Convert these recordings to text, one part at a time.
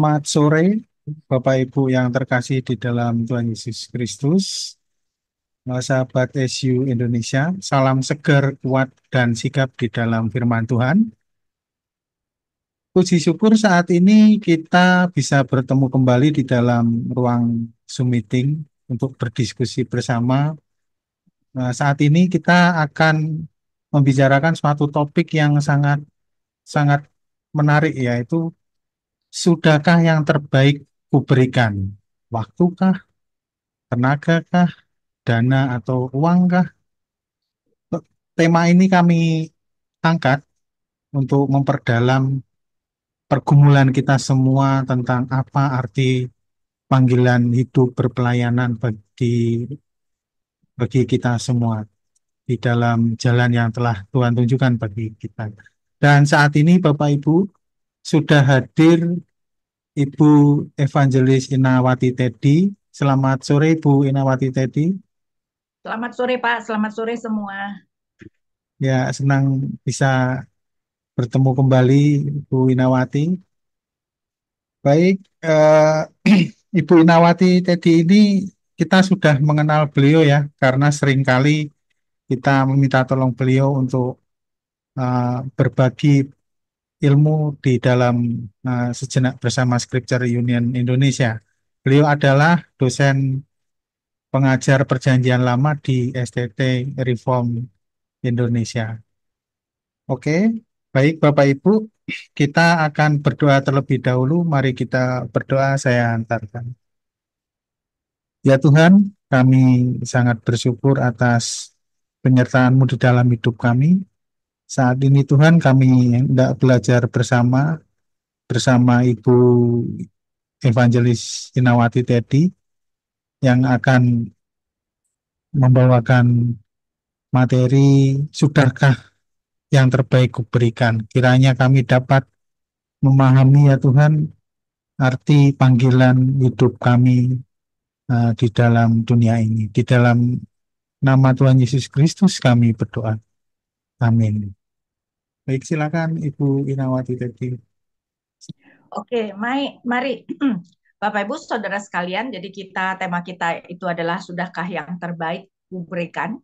Selamat sore, Bapak Ibu yang terkasih di dalam Tuhan Yesus Kristus, sahabat SU Indonesia. Salam segar, kuat, dan sigap di dalam firman Tuhan. Puji syukur saat ini kita bisa bertemu kembali di dalam ruang Zoom meeting untuk berdiskusi bersama. Saat ini kita akan membicarakan suatu topik yang sangat sangat menarik, yaitu sudahkah yang terbaik kuberikan? Waktukah, tenagakah, dana atau uangkah? Tema ini kami angkat untuk memperdalam pergumulan kita semua tentang apa arti panggilan hidup berpelayanan bagi kita semua di dalam jalan yang telah Tuhan tunjukkan bagi kita. Dan saat ini Bapak Ibu sudah hadir Ibu Evangelis Inawati Teddy. Selamat sore Ibu Inawati Teddy. Selamat sore Pak, selamat sore semua. Ya, senang bisa bertemu kembali Ibu Inawati. Baik, Ibu Inawati tadi ini kita sudah mengenal beliau ya, karena seringkali kita meminta tolong beliau untuk berbagi ilmu di dalam sejenak bersama Scripture Union Indonesia. Beliau adalah dosen pengajar Perjanjian Lama di STT Reform Indonesia. Oke, baik Bapak Ibu, kita akan berdoa terlebih dahulu. Mari kita berdoa, saya antarkan. Ya Tuhan, kami sangat bersyukur atas penyertaan-Mu di dalam hidup kami. Saat ini Tuhan kami hendak belajar bersama Ibu Evangelis Inawati Teddy yang akan membawakan materi sudahkah yang terbaik kuberikan. Kiranya kami dapat memahami ya Tuhan arti panggilan hidup kami di dalam dunia ini. Di dalam nama Tuhan Yesus Kristus kami berdoa. Amin. Baik, silakan Ibu Inawati tadi. Oke, mari Bapak Ibu Saudara sekalian, jadi tema kita itu adalah sudahkah yang terbaik kuberikan.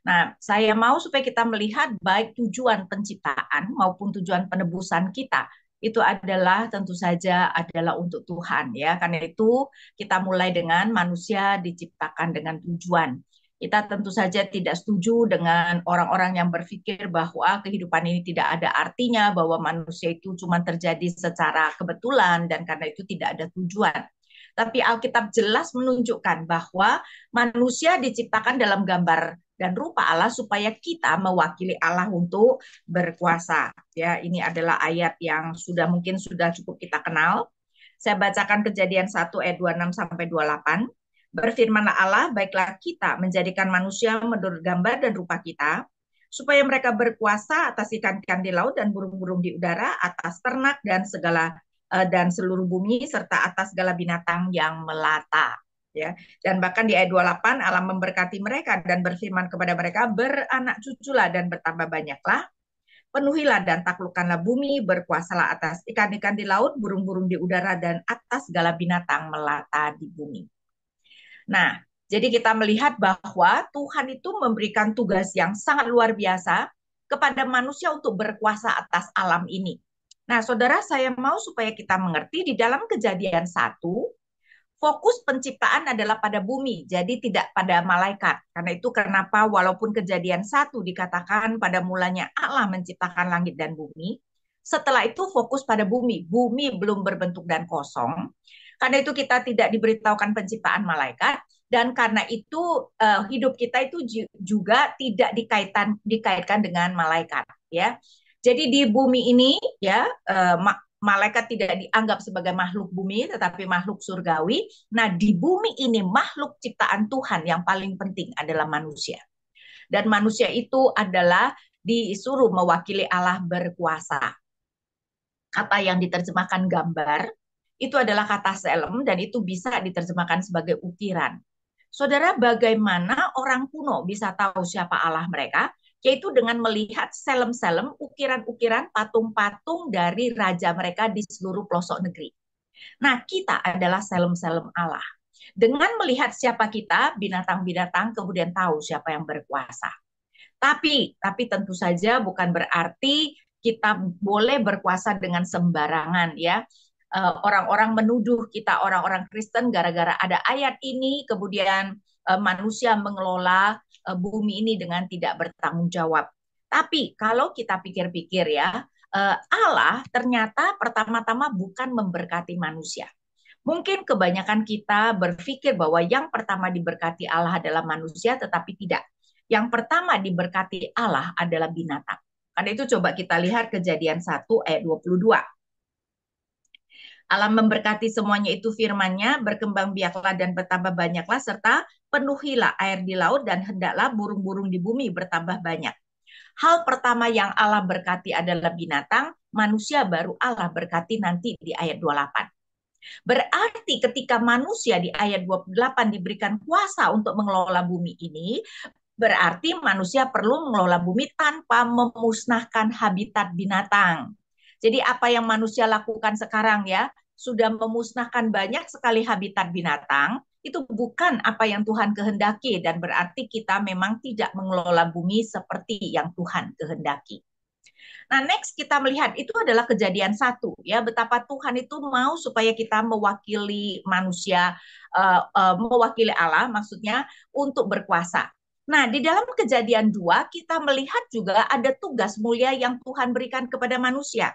Nah, saya mau supaya kita melihat baik tujuan penciptaan maupun tujuan penebusan kita itu adalah tentu saja adalah untuk Tuhan ya. Karena itu kita mulai dengan manusia diciptakan dengan tujuan. Kita tentu saja tidak setuju dengan orang-orang yang berpikir bahwa kehidupan ini tidak ada artinya, bahwa manusia itu cuma terjadi secara kebetulan dan karena itu tidak ada tujuan. Tapi Alkitab jelas menunjukkan bahwa manusia diciptakan dalam gambar dan rupa Allah supaya kita mewakili Allah untuk berkuasa. Ya, ini adalah ayat yang mungkin sudah cukup kita kenal. Saya bacakan Kejadian 1 ayat 26 sampai 28. Berfirmanlah Allah, baiklah kita menjadikan manusia menurut gambar dan rupa kita, supaya mereka berkuasa atas ikan-ikan di laut dan burung-burung di udara, atas ternak dan seluruh bumi serta atas segala binatang yang melata. Ya. Dan bahkan di ayat 28 Allah memberkati mereka dan berfirman kepada mereka, beranak cuculah dan bertambah banyaklah, penuhilah dan taklukkanlah bumi, berkuasalah atas ikan-ikan di laut, burung-burung di udara dan atas segala binatang melata di bumi. Nah, jadi kita melihat bahwa Tuhan itu memberikan tugas yang sangat luar biasa kepada manusia untuk berkuasa atas alam ini. Nah, saudara, saya mau supaya kita mengerti di dalam Kejadian 1, fokus penciptaan adalah pada bumi, jadi tidak pada malaikat. Karena itu kenapa walaupun Kejadian 1 dikatakan pada mulanya Allah menciptakan langit dan bumi, setelah itu fokus pada bumi. Bumi belum berbentuk dan kosong. Karena itu kita tidak diberitahukan penciptaan malaikat, dan karena itu hidup kita itu juga tidak dikaitkan dengan malaikat, ya. Jadi di bumi ini ya malaikat tidak dianggap sebagai makhluk bumi tetapi makhluk surgawi. Nah, di bumi ini makhluk ciptaan Tuhan yang paling penting adalah manusia. Dan manusia itu adalah disuruh mewakili Allah berkuasa. Kata yang diterjemahkan gambar itu adalah kata selem dan itu bisa diterjemahkan sebagai ukiran. Saudara, bagaimana orang kuno bisa tahu siapa Allah mereka? Yaitu dengan melihat selem-selem, ukiran-ukiran, patung-patung dari raja mereka di seluruh pelosok negeri. Nah, kita adalah selem-selem Allah. Dengan melihat siapa kita, binatang-binatang kemudian tahu siapa yang berkuasa. Tapi tentu saja bukan berarti kita boleh berkuasa dengan sembarangan ya. Orang-orang menuduh kita orang-orang Kristen gara-gara ada ayat ini, kemudian manusia mengelola bumi ini dengan tidak bertanggung jawab. Tapi kalau kita pikir-pikir ya, Allah ternyata pertama-tama bukan memberkati manusia. Mungkin kebanyakan kita berpikir bahwa yang pertama diberkati Allah adalah manusia, tetapi tidak. Yang pertama diberkati Allah adalah binatang. Karena itu coba kita lihat Kejadian 1 ayat 22. Allah memberkati semuanya itu firman-Nya, berkembang biaklah dan bertambah banyaklah, serta penuhilah air di laut dan hendaklah burung-burung di bumi bertambah banyak. Hal pertama yang Allah berkati adalah binatang, manusia baru Allah berkati nanti di ayat 28. Berarti ketika manusia di ayat 28 diberikan kuasa untuk mengelola bumi ini, berarti manusia perlu mengelola bumi tanpa memusnahkan habitat binatang. Jadi apa yang manusia lakukan sekarang ya, sudah memusnahkan banyak sekali habitat binatang, itu bukan apa yang Tuhan kehendaki dan berarti kita memang tidak mengelola bumi seperti yang Tuhan kehendaki. Nah, next kita melihat itu adalah Kejadian 1 ya, betapa Tuhan itu mau supaya kita mewakili manusia, mewakili Allah maksudnya untuk berkuasa. Nah, di dalam Kejadian 2 kita melihat juga ada tugas mulia yang Tuhan berikan kepada manusia.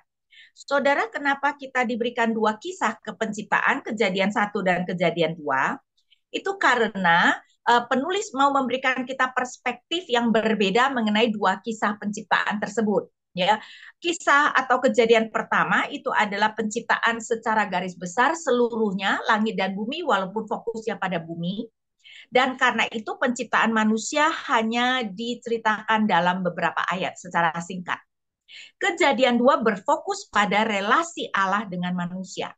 Saudara, kenapa kita diberikan dua kisah kepenciptaan, Kejadian 1 dan Kejadian 2? Itu karena penulis mau memberikan kita perspektif yang berbeda mengenai dua kisah penciptaan tersebut. Ya, kisah atau kejadian pertama itu adalah penciptaan secara garis besar seluruhnya langit dan bumi, walaupun fokusnya pada bumi. Dan karena itu penciptaan manusia hanya diceritakan dalam beberapa ayat secara singkat. Kejadian 2 berfokus pada relasi Allah dengan manusia.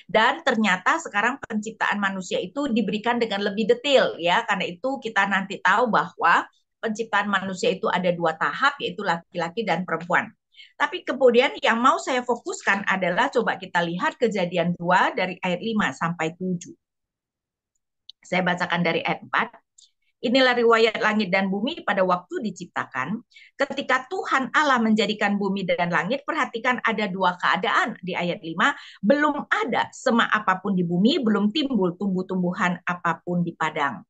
Dan ternyata sekarang penciptaan manusia itu diberikan dengan lebih detail ya, karena itu kita nanti tahu bahwa penciptaan manusia itu ada dua tahap, yaitu laki-laki dan perempuan. Tapi kemudian yang mau saya fokuskan adalah coba kita lihat Kejadian 2 dari ayat 5 sampai 7. Saya bacakan dari ayat 4. Inilah riwayat langit dan bumi pada waktu diciptakan. Ketika Tuhan Allah menjadikan bumi dan langit, perhatikan ada dua keadaan di ayat 5. Belum ada semak apapun di bumi, belum timbul tumbuh-tumbuhan apapun di padang.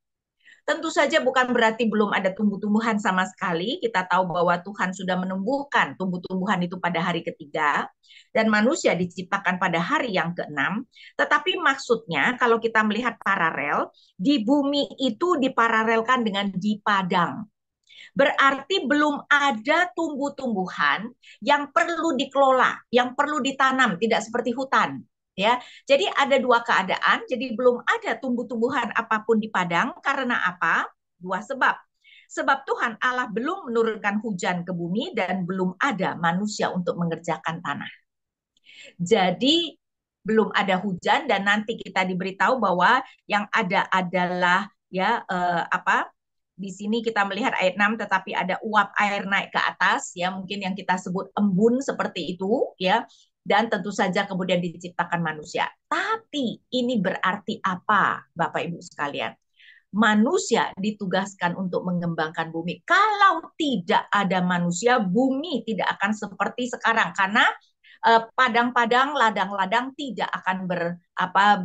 Tentu saja bukan berarti belum ada tumbuh-tumbuhan sama sekali. Kita tahu bahwa Tuhan sudah menumbuhkan tumbuh-tumbuhan itu pada hari ketiga dan manusia diciptakan pada hari yang keenam. Tetapi maksudnya kalau kita melihat paralel, di bumi itu diparalelkan dengan di padang. Berarti belum ada tumbuh-tumbuhan yang perlu dikelola, yang perlu ditanam, tidak seperti hutan. Ya, jadi ada dua keadaan. Jadi belum ada tumbuh-tumbuhan apapun di padang karena apa? Dua sebab. Sebab Tuhan Allah belum menurunkan hujan ke bumi dan belum ada manusia untuk mengerjakan tanah. Jadi belum ada hujan dan nanti kita diberitahu bahwa yang ada adalah ya di sini kita melihat ayat 6 tetapi ada uap air naik ke atas ya, mungkin yang kita sebut embun seperti itu ya, dan tentu saja kemudian diciptakan manusia. Tapi ini berarti apa Bapak Ibu sekalian? Manusia ditugaskan untuk mengembangkan bumi. Kalau tidak ada manusia, bumi tidak akan seperti sekarang karena padang-padang, ladang-ladang tidak akan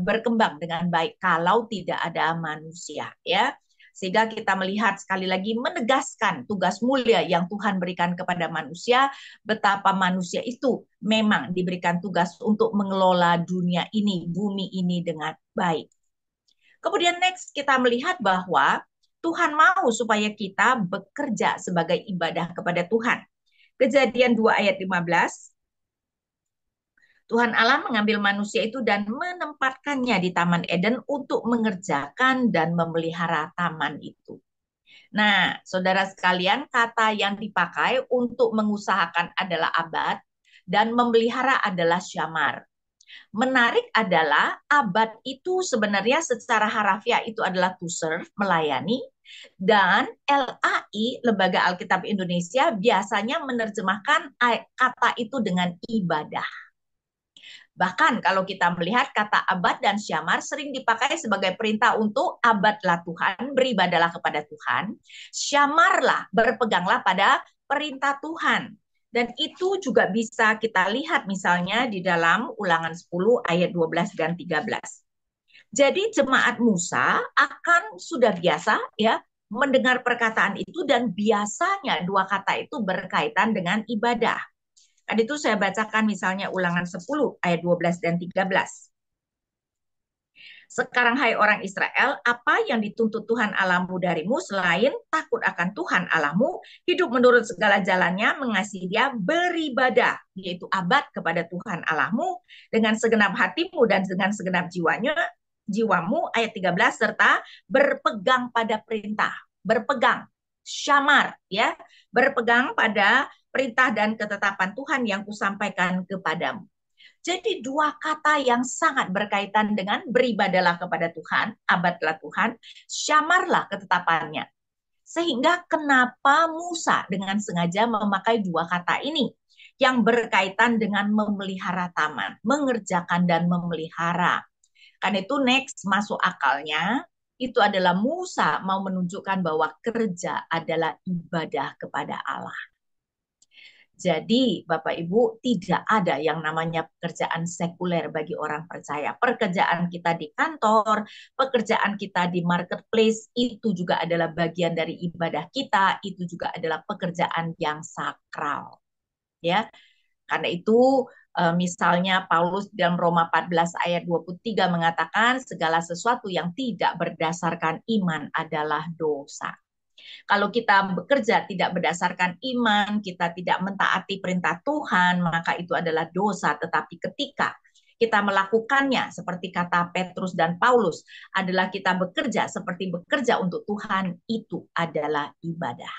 berkembang dengan baik kalau tidak ada manusia ya. Sehingga kita melihat sekali lagi menegaskan tugas mulia yang Tuhan berikan kepada manusia, betapa manusia itu memang diberikan tugas untuk mengelola dunia ini, bumi ini dengan baik. Kemudian next kita melihat bahwa Tuhan mau supaya kita bekerja sebagai ibadah kepada Tuhan. Kejadian 2 ayat 15, Tuhan Allah mengambil manusia itu dan menempatkannya di Taman Eden untuk mengerjakan dan memelihara taman itu. Nah, saudara sekalian, kata yang dipakai untuk mengusahakan adalah abad dan memelihara adalah syamar. Menarik adalah abad itu sebenarnya secara harafiah itu adalah to serve, melayani, dan LAI, Lembaga Alkitab Indonesia, biasanya menerjemahkan kata itu dengan ibadah. Bahkan kalau kita melihat kata abad dan syamar sering dipakai sebagai perintah untuk abadlah Tuhan, beribadalah kepada Tuhan, syamarlah, berpeganglah pada perintah Tuhan. Dan itu juga bisa kita lihat misalnya di dalam Ulangan 10 ayat 12 dan 13. Jadi jemaat Musa akan sudah biasa ya mendengar perkataan itu dan biasanya dua kata itu berkaitan dengan ibadah. Tadi itu saya bacakan misalnya Ulangan 10 ayat 12 dan 13. Sekarang hai orang Israel, apa yang dituntut Tuhan Allahmu darimu selain takut akan Tuhan Allahmu, hidup menurut segala jalannya, mengasihi Dia, beribadah, yaitu abad kepada Tuhan Allahmu dengan segenap hatimu dan dengan segenap jiwamu, ayat 13, serta berpegang pada perintah, berpegang, syamar, ya, berpegang pada perintah dan ketetapan Tuhan yang kusampaikan kepadamu. Jadi dua kata yang sangat berkaitan dengan beribadalah kepada Tuhan, abadlah Tuhan, syamarlah ketetapannya. Sehingga kenapa Musa dengan sengaja memakai dua kata ini yang berkaitan dengan memelihara taman, mengerjakan dan memelihara. Kan itu next masuk akalnya, itu adalah Musa mau menunjukkan bahwa kerja adalah ibadah kepada Allah. Jadi, Bapak Ibu, tidak ada yang namanya pekerjaan sekuler bagi orang percaya. Pekerjaan kita di kantor, pekerjaan kita di marketplace, itu juga adalah bagian dari ibadah kita, itu juga adalah pekerjaan yang sakral. Ya, karena itu misalnya Paulus dalam Roma 14 ayat 23 mengatakan segala sesuatu yang tidak berdasarkan iman adalah dosa. Kalau kita bekerja tidak berdasarkan iman, kita tidak mentaati perintah Tuhan, maka itu adalah dosa. Tetapi ketika kita melakukannya, seperti kata Petrus dan Paulus, adalah kita bekerja seperti bekerja untuk Tuhan, itu adalah ibadah.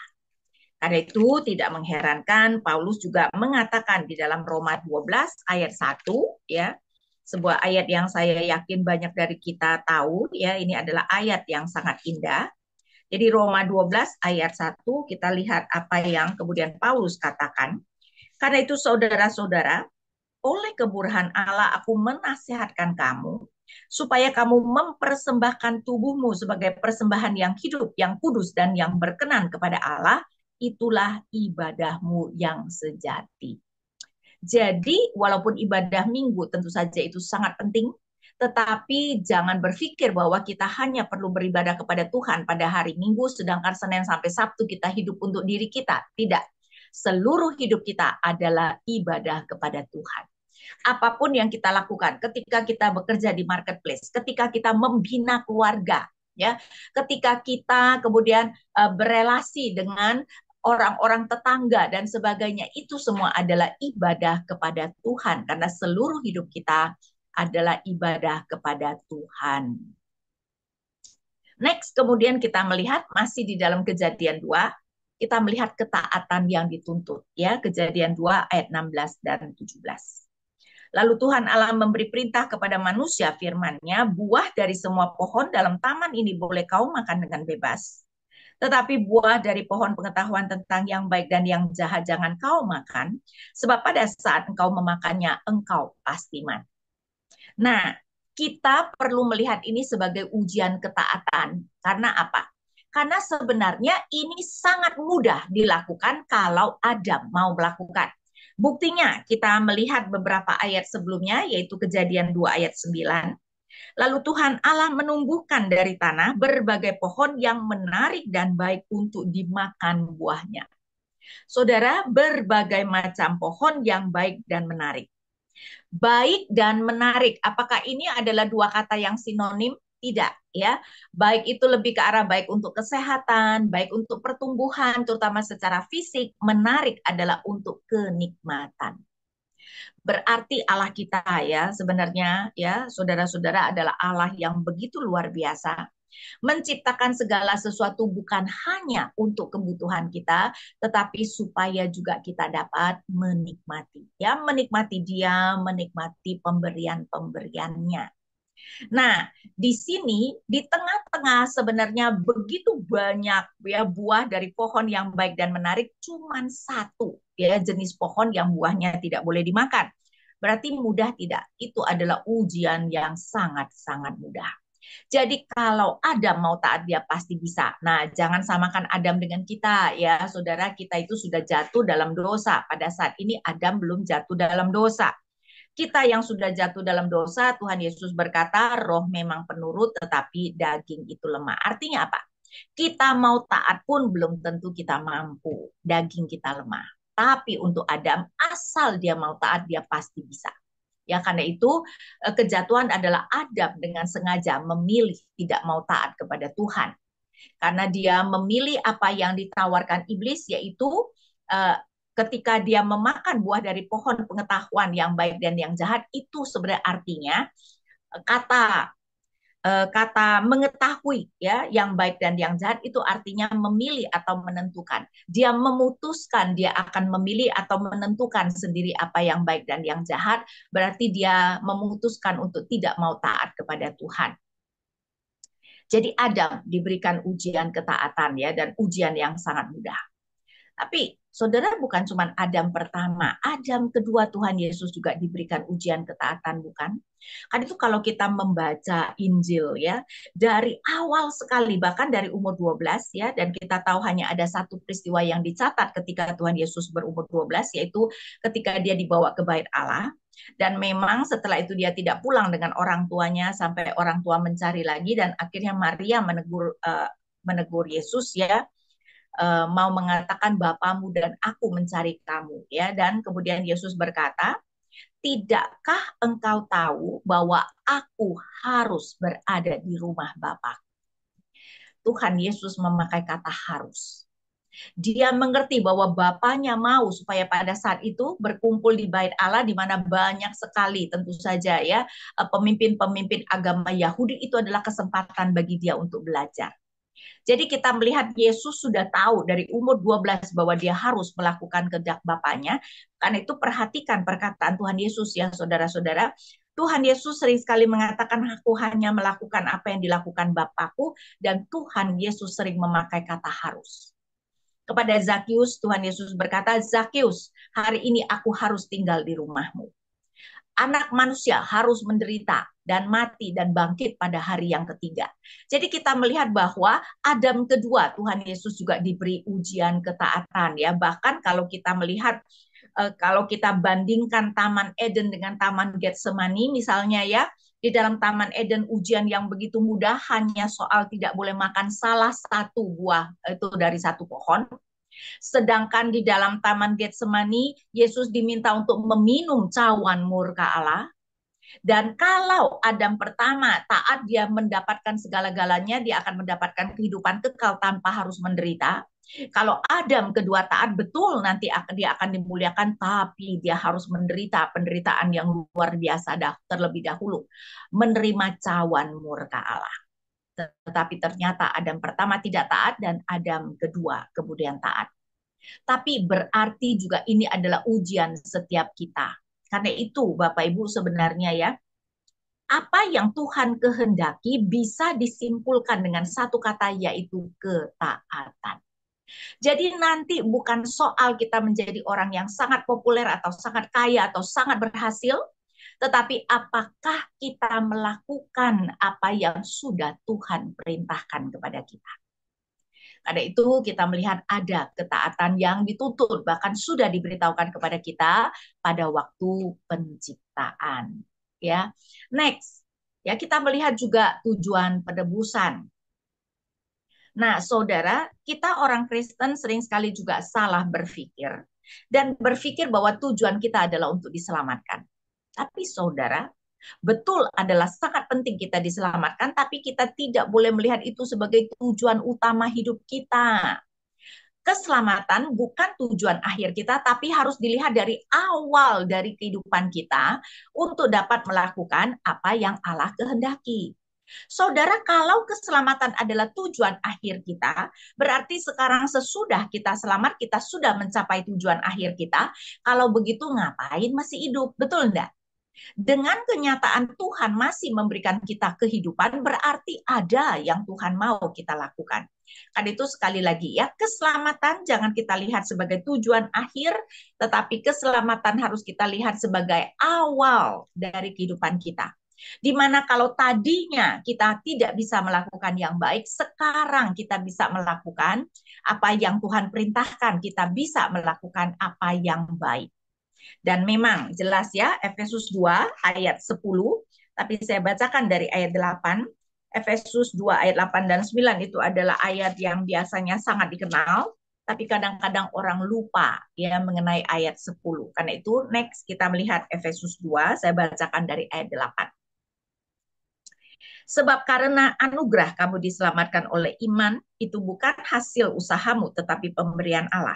Karena itu tidak mengherankan Paulus juga mengatakan di dalam Roma 12 ayat 1, ya, sebuah ayat yang saya yakin banyak dari kita tahu, ya, ini adalah ayat yang sangat indah. Jadi Roma 12 ayat 1 kita lihat apa yang kemudian Paulus katakan. Karena itu saudara-saudara, oleh kemurahan Allah aku menasihatkan kamu supaya kamu mempersembahkan tubuhmu sebagai persembahan yang hidup, yang kudus dan yang berkenan kepada Allah, itulah ibadahmu yang sejati. Jadi walaupun ibadah minggu tentu saja itu sangat penting, tetapi jangan berpikir bahwa kita hanya perlu beribadah kepada Tuhan pada hari Minggu, sedangkan Senin sampai Sabtu kita hidup untuk diri kita. Tidak. Seluruh hidup kita adalah ibadah kepada Tuhan. Apapun yang kita lakukan, ketika kita bekerja di marketplace, ketika kita membina keluarga, ya, ketika kita kemudian berelasi dengan orang-orang tetangga dan sebagainya, itu semua adalah ibadah kepada Tuhan karena seluruh hidup kita adalah ibadah kepada Tuhan. Next, kemudian kita melihat masih di dalam Kejadian 2, kita melihat ketaatan yang dituntut, ya, Kejadian 2 ayat 16 dan 17. Lalu Tuhan Allah memberi perintah kepada manusia, firman-Nya, buah dari semua pohon dalam taman ini boleh kau makan dengan bebas. Tetapi buah dari pohon pengetahuan tentang yang baik dan yang jahat jangan kau makan, sebab pada saat engkau memakannya, engkau pasti mati. Nah, kita perlu melihat ini sebagai ujian ketaatan. Karena apa? Karena sebenarnya ini sangat mudah dilakukan kalau Adam mau melakukan. Buktinya kita melihat beberapa ayat sebelumnya, yaitu Kejadian 2 ayat 9. Lalu Tuhan Allah menumbuhkan dari tanah berbagai pohon yang menarik dan baik untuk dimakan buahnya. Saudara, berbagai macam pohon yang baik dan menarik. Baik dan menarik, apakah ini adalah dua kata yang sinonim? Tidak, ya. Baik itu lebih ke arah baik untuk kesehatan, baik untuk pertumbuhan, terutama secara fisik. Menarik adalah untuk kenikmatan. Berarti Allah kita ya sebenarnya ya saudara-saudara adalah Allah yang begitu luar biasa. Menciptakan segala sesuatu bukan hanya untuk kebutuhan kita, tetapi supaya juga kita dapat menikmati. Ya, menikmati Dia, menikmati pemberian-pemberiannya. Nah, di sini di tengah-tengah sebenarnya begitu banyak ya buah dari pohon yang baik dan menarik, cuman satu ya jenis pohon yang buahnya tidak boleh dimakan. Berarti mudah tidak? Itu adalah ujian yang sangat-sangat mudah. Jadi kalau Adam mau taat dia pasti bisa. Nah, jangan samakan Adam dengan kita ya, saudara. Kita itu sudah jatuh dalam dosa. Pada saat ini Adam belum jatuh dalam dosa. Kita yang sudah jatuh dalam dosa, Tuhan Yesus berkata, roh memang penurut tetapi daging itu lemah. Artinya apa? Kita mau taat pun belum tentu kita mampu. Daging kita lemah. Tapi untuk Adam, asal dia mau taat, dia pasti bisa. Ya, karena itu kejatuhan adalah Adam dengan sengaja memilih tidak mau taat kepada Tuhan. Karena dia memilih apa yang ditawarkan iblis, yaitu eh, ketika dia memakan buah dari pohon pengetahuan yang baik dan yang jahat, itu sebenarnya artinya kata kata mengetahui ya yang baik dan yang jahat itu artinya memilih atau menentukan. Dia memutuskan dia akan memilih atau menentukan sendiri apa yang baik dan yang jahat, berarti dia memutuskan untuk tidak mau taat kepada Tuhan. Jadi Adam diberikan ujian ketaatan ya dan ujian yang sangat mudah. Tapi saudara, bukan cuma Adam pertama, Adam kedua Tuhan Yesus juga diberikan ujian ketaatan, bukan? Kan itu kalau kita membaca Injil ya, dari awal sekali, bahkan dari umur 12 ya, dan kita tahu hanya ada satu peristiwa yang dicatat ketika Tuhan Yesus berumur 12, yaitu ketika dia dibawa ke bait Allah. Dan memang setelah itu dia tidak pulang dengan orang tuanya sampai orang tua mencari lagi, dan akhirnya Maria menegur Yesus ya, mau mengatakan Bapamu dan aku mencari kamu ya. Dan kemudian Yesus berkata, tidakkah engkau tahu bahwa aku harus berada di rumah Bapa? Tuhan Yesus memakai kata harus. Dia mengerti bahwa Bapaknya mau supaya pada saat itu berkumpul di bait Allah, di mana banyak sekali tentu saja ya pemimpin-pemimpin agama Yahudi. Itu adalah kesempatan bagi dia untuk belajar. Jadi kita melihat Yesus sudah tahu dari umur 12 bahwa dia harus melakukan kehendak Bapaknya. Karena itu perhatikan perkataan Tuhan Yesus ya saudara-saudara. Tuhan Yesus sering sekali mengatakan, aku hanya melakukan apa yang dilakukan Bapakku, dan Tuhan Yesus sering memakai kata harus. Kepada Zakius, Tuhan Yesus berkata, Zakius, hari ini aku harus tinggal di rumahmu. Anak manusia harus menderita dan mati dan bangkit pada hari yang ketiga. Jadi kita melihat bahwa Adam kedua Tuhan Yesus juga diberi ujian ketaatan ya. Bahkan kalau kita melihat kalau kita bandingkan Taman Eden dengan Taman Getsemani misalnya ya, di dalam Taman Eden ujian yang begitu mudah hanya soal tidak boleh makan salah satu buah itu dari satu pohon. Sedangkan di dalam Taman Getsemani, Yesus diminta untuk meminum cawan murka Allah. Dan kalau Adam pertama taat, dia mendapatkan segala-galanya, dia akan mendapatkan kehidupan kekal tanpa harus menderita. Kalau Adam kedua taat, betul nanti dia akan dimuliakan, tapi dia harus menderita penderitaan yang luar biasa terlebih dahulu. Menerima cawan murka Allah. Tetapi ternyata Adam pertama tidak taat dan Adam kedua kemudian taat. Tapi berarti juga ini adalah ujian setiap kita. Karena itu Bapak Ibu sebenarnya ya, apa yang Tuhan kehendaki bisa disimpulkan dengan satu kata yaitu ketaatan. Jadi nanti bukan soal kita menjadi orang yang sangat populer atau sangat kaya atau sangat berhasil, tetapi apakah kita melakukan apa yang sudah Tuhan perintahkan kepada kita. Karena itu kita melihat ada ketaatan yang dituntut, bahkan sudah diberitahukan kepada kita pada waktu penciptaan. Ya, next, ya kita melihat juga tujuan penebusan. Nah, saudara, kita orang Kristen sering sekali juga salah berpikir dan berpikir bahwa tujuan kita adalah untuk diselamatkan. Tapi saudara, betul adalah sangat penting kita diselamatkan, tapi kita tidak boleh melihat itu sebagai tujuan utama hidup kita. Keselamatan bukan tujuan akhir kita, tapi harus dilihat dari awal dari kehidupan kita untuk dapat melakukan apa yang Allah kehendaki. Saudara, kalau keselamatan adalah tujuan akhir kita, berarti sekarang sesudah kita selamat, kita sudah mencapai tujuan akhir kita. Kalau begitu, ngapain masih hidup? Betul enggak? Dengan kenyataan Tuhan masih memberikan kita kehidupan, berarti ada yang Tuhan mau kita lakukan. Kan itu sekali lagi ya, keselamatan jangan kita lihat sebagai tujuan akhir, tetapi keselamatan harus kita lihat sebagai awal dari kehidupan kita. Dimana kalau tadinya kita tidak bisa melakukan yang baik, sekarang kita bisa melakukan apa yang Tuhan perintahkan, kita bisa melakukan apa yang baik. Dan memang jelas ya, Efesus 2 ayat 10, tapi saya bacakan dari ayat 8. Efesus 2 ayat 8 dan 9 itu adalah ayat yang biasanya sangat dikenal, tapi kadang-kadang orang lupa ya mengenai ayat 10. Karena itu next kita melihat Efesus 2, saya bacakan dari ayat 8. Sebab karena anugerah kamu diselamatkan oleh iman, itu bukan hasil usahamu, tetapi pemberian Allah.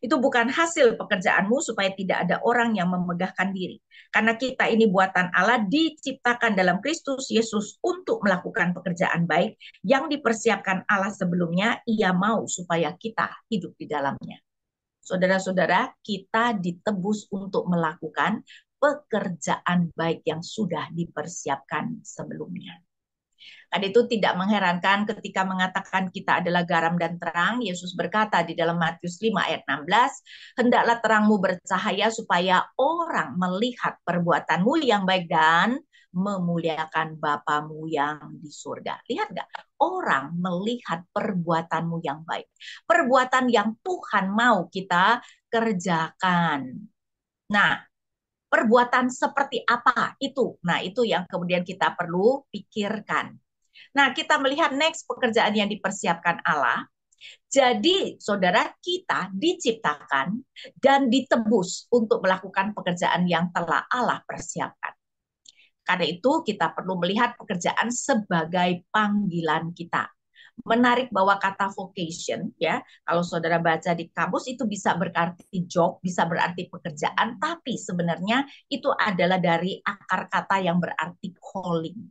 Itu bukan hasil pekerjaanmu supaya tidak ada orang yang memegahkan diri. Karena kita ini buatan Allah diciptakan dalam Kristus Yesus untuk melakukan pekerjaan baik yang dipersiapkan Allah sebelumnya, ia mau supaya kita hidup di dalamnya. Saudara-saudara, kita ditebus untuk melakukan pekerjaan baik yang sudah dipersiapkan sebelumnya. Dan itu tidak mengherankan ketika mengatakan kita adalah garam dan terang. Yesus berkata di dalam Matius 5 ayat 16, hendaklah terangmu bercahaya supaya orang melihat perbuatanmu yang baik dan memuliakan Bapamu yang di surga. Lihat gak? Orang melihat perbuatanmu yang baik. Perbuatan yang Tuhan mau kita kerjakan. Nah, perbuatan seperti apa itu? Nah, itu yang kemudian kita perlu pikirkan. Nah, kita melihat next pekerjaan yang dipersiapkan Allah. Jadi, saudara, kita diciptakan dan ditebus untuk melakukan pekerjaan yang telah Allah persiapkan. Karena itu, kita perlu melihat pekerjaan sebagai panggilan kita. Menarik bahwa kata vocation, ya, kalau saudara baca di kamus itu bisa berarti job, bisa berarti pekerjaan, tapi sebenarnya itu adalah dari akar kata yang berarti calling.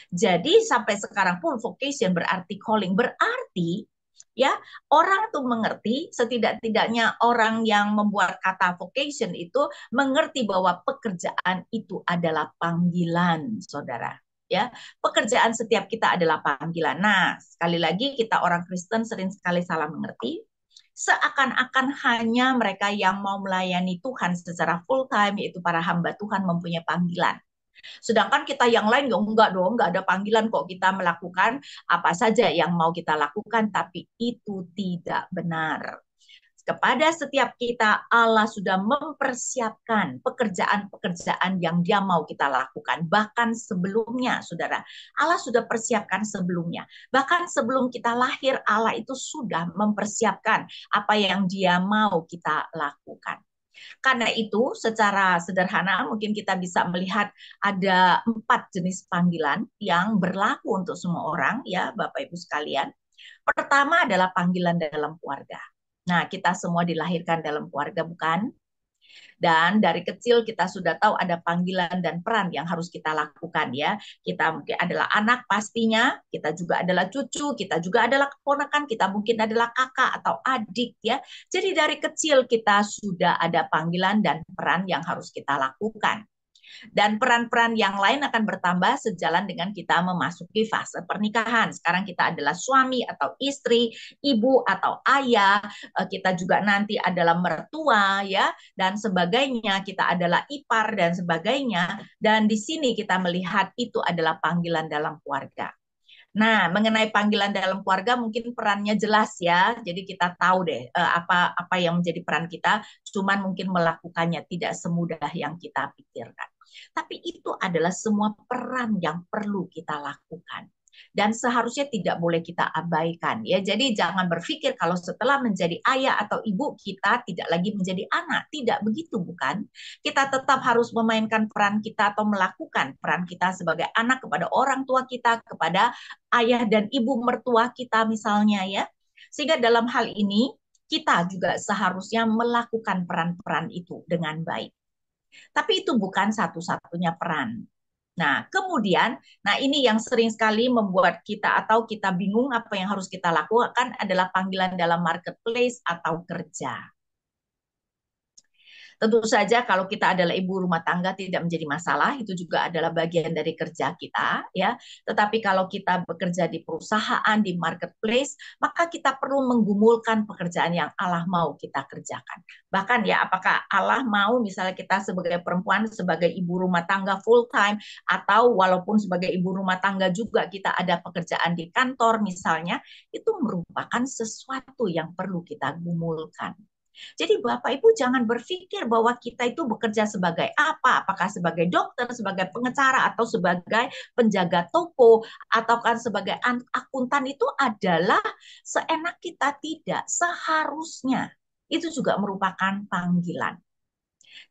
Jadi sampai sekarang pun vocation berarti calling, berarti ya orang tuh mengerti, setidak-tidaknya orang yang membuat kata vocation itu mengerti bahwa pekerjaan itu adalah panggilan, saudara. Ya, pekerjaan setiap kita adalah panggilan. Nah, sekali lagi kita orang Kristen sering sekali salah mengerti, seakan-akan hanya mereka yang mau melayani Tuhan secara full time, yaitu para hamba Tuhan, mempunyai panggilan. Sedangkan kita yang lain ya enggak dong, enggak ada panggilan kok kita melakukan apa saja yang mau kita lakukan, tapi itu tidak benar. Kepada setiap kita Allah sudah mempersiapkan pekerjaan-pekerjaan yang dia mau kita lakukan. Bahkan sebelumnya, saudara, Allah sudah persiapkan sebelumnya. Bahkan sebelum kita lahir, Allah itu sudah mempersiapkan apa yang dia mau kita lakukan. Karena itu, secara sederhana mungkin kita bisa melihat ada 4 jenis panggilan yang berlaku untuk semua orang, ya Bapak Ibu sekalian. Pertama adalah panggilan dalam keluarga. Nah, kita semua dilahirkan dalam keluarga, bukan? Dan dari kecil kita sudah tahu ada panggilan dan peran yang harus kita lakukan ya. Kita mungkin adalah anak pastinya, kita juga adalah cucu, kita juga adalah keponakan, kita mungkin adalah kakak atau adik ya. Jadi dari kecil kita sudah ada panggilan dan peran yang harus kita lakukan. Dan peran-peran yang lain akan bertambah sejalan dengan kita memasuki fase pernikahan. Sekarang kita adalah suami atau istri, ibu atau ayah, kita juga nanti adalah mertua ya, dan sebagainya, kita adalah ipar dan sebagainya. Dan di sini kita melihat itu adalah panggilan dalam keluarga. Nah, mengenai panggilan dalam keluarga mungkin perannya jelas ya. Jadi kita tahu deh apa yang menjadi peran kita, cuman mungkin melakukannya tidak semudah yang kita pikirkan. Tapi itu adalah semua peran yang perlu kita lakukan. Dan seharusnya tidak boleh kita abaikan ya. Jadi jangan berpikir kalau setelah menjadi ayah atau ibu kita tidak lagi menjadi anak. Tidak begitu, bukan? Kita tetap harus memainkan peran kita atau melakukan peran kita sebagai anak kepada orang tua kita, kepada ayah dan ibu mertua kita misalnya ya. Sehingga dalam hal ini kita juga seharusnya melakukan peran-peran itu dengan baik. Tapi itu bukan satu-satunya peran. Nah, kemudian, nah ini yang sering sekali membuat kita atau kita bingung apa yang harus kita lakukan adalah panggilan dalam marketplace atau kerja. Tentu saja kalau kita adalah ibu rumah tangga tidak menjadi masalah, itu juga adalah bagian dari kerja kita ya. Tetapi kalau kita bekerja di perusahaan, di marketplace, maka kita perlu menggumulkan pekerjaan yang Allah mau kita kerjakan. Bahkan ya, apakah Allah mau misalnya kita sebagai perempuan, sebagai ibu rumah tangga full time, atau walaupun sebagai ibu rumah tangga juga kita ada pekerjaan di kantor misalnya, itu merupakan sesuatu yang perlu kita gumulkan. Jadi Bapak Ibu jangan berpikir bahwa kita itu bekerja sebagai apa, apakah sebagai dokter, sebagai pengacara, atau sebagai penjaga toko, atau kan sebagai akuntan itu adalah seenak kita, tidak. Seharusnya itu juga merupakan panggilan.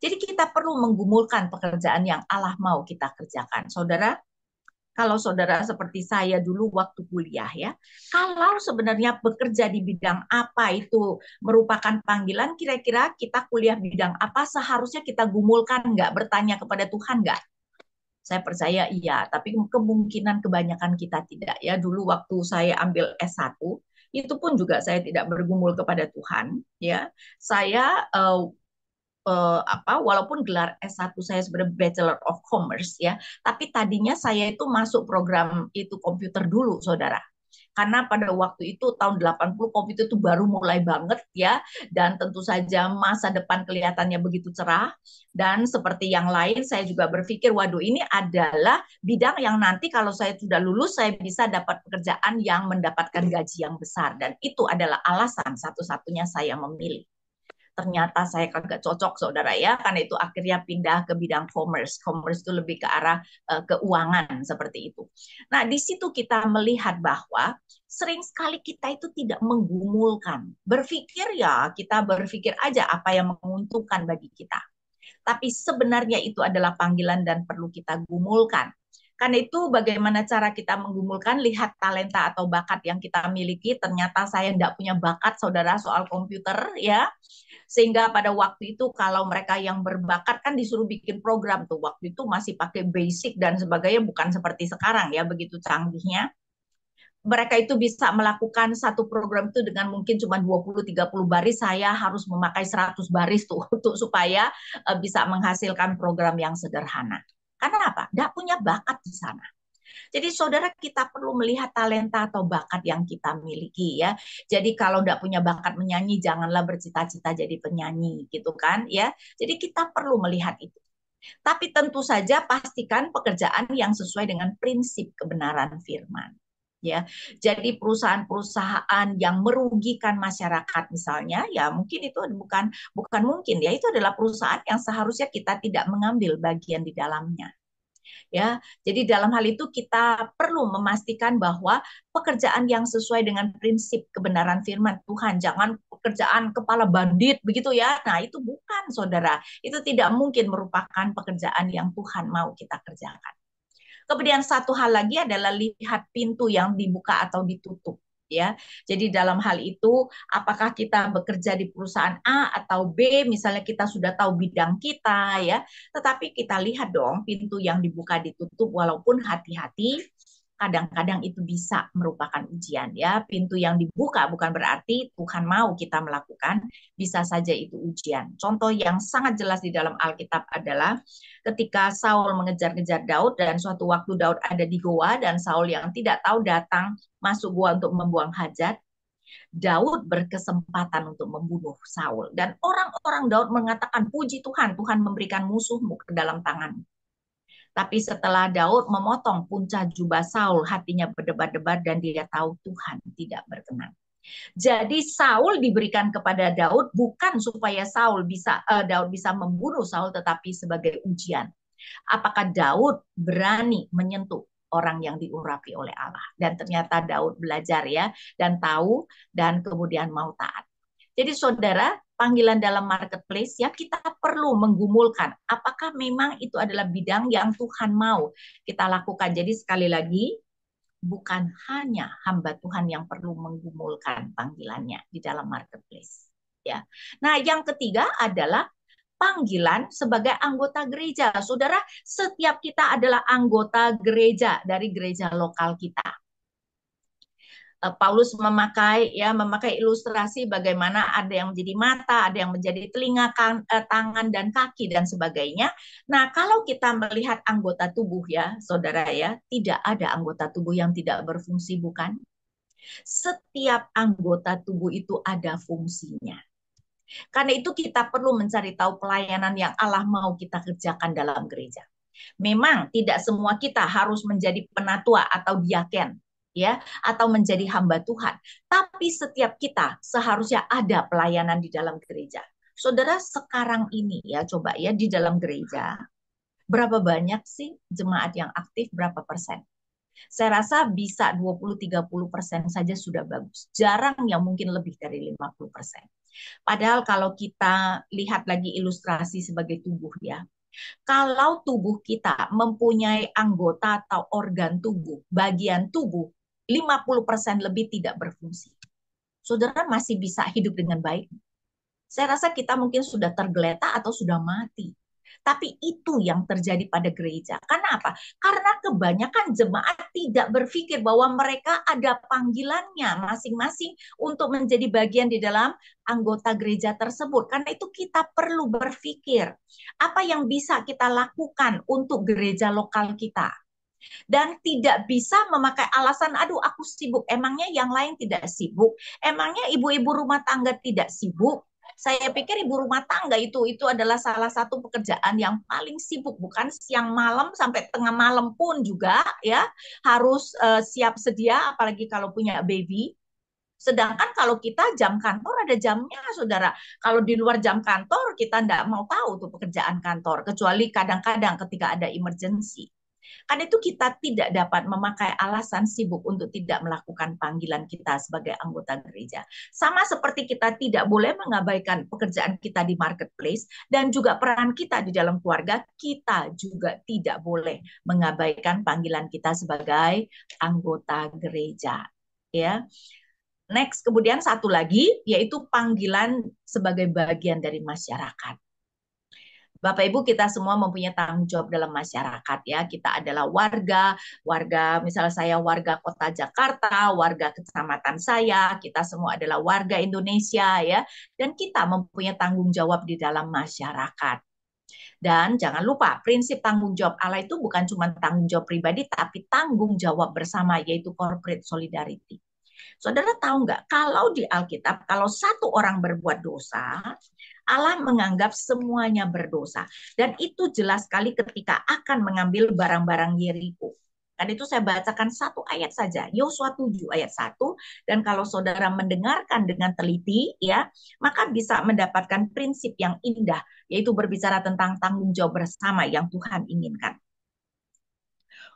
Jadi kita perlu menggumulkan pekerjaan yang Allah mau kita kerjakan. Saudara, kalau saudara seperti saya dulu waktu kuliah ya, kalau sebenarnya bekerja di bidang apa itu merupakan panggilan, kira-kira kita kuliah bidang apa seharusnya kita gumulkan nggak, bertanya kepada Tuhan nggak? Saya percaya iya, tapi kemungkinan kebanyakan kita tidak ya. Dulu waktu saya ambil S1, itu pun juga saya tidak bergumul kepada Tuhan ya. Saya walaupun gelar S1 saya sebenarnya Bachelor of Commerce ya, tapi tadinya saya itu masuk program itu komputer dulu, Saudara. Karena pada waktu itu tahun 80 komputer itu baru mulai banget ya, dan tentu saja masa depan kelihatannya begitu cerah, dan seperti yang lain saya juga berpikir waduh ini adalah bidang yang nanti kalau saya sudah lulus saya bisa dapat pekerjaan yang mendapatkan gaji yang besar, dan itu adalah alasan satu-satunya saya memilih. Ternyata saya kagak cocok saudara ya, karena itu akhirnya pindah ke bidang commerce. Commerce itu lebih ke arah keuangan seperti itu. Nah di situ kita melihat bahwa sering sekali kita itu tidak menggumulkan, berpikir ya kita berpikir aja apa yang menguntungkan bagi kita, tapi sebenarnya itu adalah panggilan dan perlu kita gumulkan. Karena itu bagaimana cara kita menggumulkan, lihat talenta atau bakat yang kita miliki. Ternyata saya tidak punya bakat saudara soal komputer ya, sehingga pada waktu itu kalau mereka yang berbakat kan disuruh bikin program tuh, waktu itu masih pakai basic dan sebagainya, bukan seperti sekarang ya begitu canggihnya. Mereka itu bisa melakukan satu program itu dengan mungkin cuma 20-30 baris, saya harus memakai 100 baris tuh untuk supaya bisa menghasilkan program yang sederhana. Karena apa? Tidak punya bakat di sana. Jadi saudara kita perlu melihat talenta atau bakat yang kita miliki ya. Jadi kalau tidak punya bakat menyanyi, janganlah bercita-cita jadi penyanyi gitu kan ya. Jadi kita perlu melihat itu. Tapi tentu saja pastikan pekerjaan yang sesuai dengan prinsip kebenaran firman. Ya, jadi perusahaan-perusahaan yang merugikan masyarakat misalnya, ya mungkin itu bukan mungkin ya, itu adalah perusahaan yang seharusnya kita tidak mengambil bagian di dalamnya ya. Jadi dalam hal itu kita perlu memastikan bahwa pekerjaan yang sesuai dengan prinsip kebenaran firman Tuhan, jangan pekerjaan kepala bandit begitu ya. Nah, itu bukan Saudara. Itu tidak mungkin merupakan pekerjaan yang Tuhan mau kita kerjakan. Kemudian satu hal lagi adalah lihat pintu yang dibuka atau ditutup ya. Jadi dalam hal itu apakah kita bekerja di perusahaan A atau B, misalnya kita sudah tahu bidang kita ya, tetapi kita lihat dong pintu yang dibuka ditutup, walaupun hati-hati kadang-kadang itu bisa merupakan ujian ya. Pintu yang dibuka bukan berarti Tuhan mau kita melakukan, bisa saja itu ujian. Contoh yang sangat jelas di dalam Alkitab adalah ketika Saul mengejar-ngejar Daud dan suatu waktu Daud ada di goa dan Saul yang tidak tahu datang masuk goa untuk membuang hajat. Daud berkesempatan untuk membunuh Saul dan orang-orang Daud mengatakan puji Tuhan, Tuhan memberikan musuhmu ke dalam tangan. Tapi setelah Daud memotong punca jubah Saul, hatinya berdebar-debar dan dia tahu Tuhan tidak berkenan. Jadi Saul diberikan kepada Daud bukan supaya Daud bisa membunuh Saul, tetapi sebagai ujian. Apakah Daud berani menyentuh orang yang diurapi oleh Allah? Dan ternyata Daud belajar ya, dan tahu, dan kemudian mau taat. Jadi saudara, panggilan dalam marketplace ya kita perlu menggumulkan apakah memang itu adalah bidang yang Tuhan mau kita lakukan. Jadi sekali lagi, bukan hanya hamba Tuhan yang perlu menggumulkan panggilannya di dalam marketplace. Ya. Nah, yang ketiga adalah panggilan sebagai anggota gereja. Saudara, setiap kita adalah anggota gereja dari gereja lokal kita. Paulus memakai ilustrasi bagaimana ada yang menjadi mata, ada yang menjadi telinga, tangan dan kaki dan sebagainya. Nah, kalau kita melihat anggota tubuh ya, Saudara ya, tidak ada anggota tubuh yang tidak berfungsi, bukan? Setiap anggota tubuh itu ada fungsinya. Karena itu kita perlu mencari tahu pelayanan yang Allah mau kita kerjakan dalam gereja. Memang tidak semua kita harus menjadi penatua atau diaken, ya, atau menjadi hamba Tuhan. Tapi setiap kita seharusnya ada pelayanan di dalam gereja. Saudara, sekarang ini ya, coba ya di dalam gereja, berapa banyak sih jemaat yang aktif, berapa persen? Saya rasa bisa 20-30% saja sudah bagus. Jarang yang mungkin lebih dari 50%. Padahal kalau kita lihat lagi ilustrasi sebagai tubuh ya, kalau tubuh kita mempunyai anggota atau organ tubuh, bagian tubuh 50% lebih tidak berfungsi, saudara masih bisa hidup dengan baik? Saya rasa kita mungkin sudah tergeletak atau sudah mati. Tapi itu yang terjadi pada gereja. Karena apa? Karena kebanyakan jemaat tidak berpikir bahwa mereka ada panggilannya masing-masing untuk menjadi bagian di dalam anggota gereja tersebut. Karena itu kita perlu berpikir apa yang bisa kita lakukan untuk gereja lokal kita. Dan tidak bisa memakai alasan, aduh aku sibuk. Emangnya yang lain tidak sibuk? Emangnya ibu-ibu rumah tangga tidak sibuk? Saya pikir ibu rumah tangga itu adalah salah satu pekerjaan yang paling sibuk, bukan siang malam sampai tengah malam pun juga ya harus siap sedia, apalagi kalau punya baby. Sedangkan kalau kita jam kantor ada jamnya, saudara. Kalau di luar jam kantor kita tidak mau tahu tuh pekerjaan kantor, kecuali kadang-kadang ketika ada emergency. Karena itu kita tidak dapat memakai alasan sibuk untuk tidak melakukan panggilan kita sebagai anggota gereja. Sama seperti kita tidak boleh mengabaikan pekerjaan kita di marketplace dan juga peran kita di dalam keluarga, kita juga tidak boleh mengabaikan panggilan kita sebagai anggota gereja. Ya. Next, kemudian satu lagi yaitu panggilan sebagai bagian dari masyarakat. Bapak Ibu, kita semua mempunyai tanggung jawab dalam masyarakat ya. Kita adalah warga misalnya saya warga kota Jakarta, warga kecamatan saya, kita semua adalah warga Indonesia ya. Dan kita mempunyai tanggung jawab di dalam masyarakat. Dan jangan lupa, prinsip tanggung jawab Allah itu bukan cuma tanggung jawab pribadi, tapi tanggung jawab bersama, yaitu corporate solidarity. Saudara tahu nggak, kalau di Alkitab, kalau satu orang berbuat dosa, Allah menganggap semuanya berdosa. Dan itu jelas sekali ketika akan mengambil barang-barang Yeriko. Dan itu saya bacakan satu ayat saja, Yosua 7 ayat 1. Dan kalau saudara mendengarkan dengan teliti, ya, maka bisa mendapatkan prinsip yang indah, yaitu berbicara tentang tanggung jawab bersama yang Tuhan inginkan.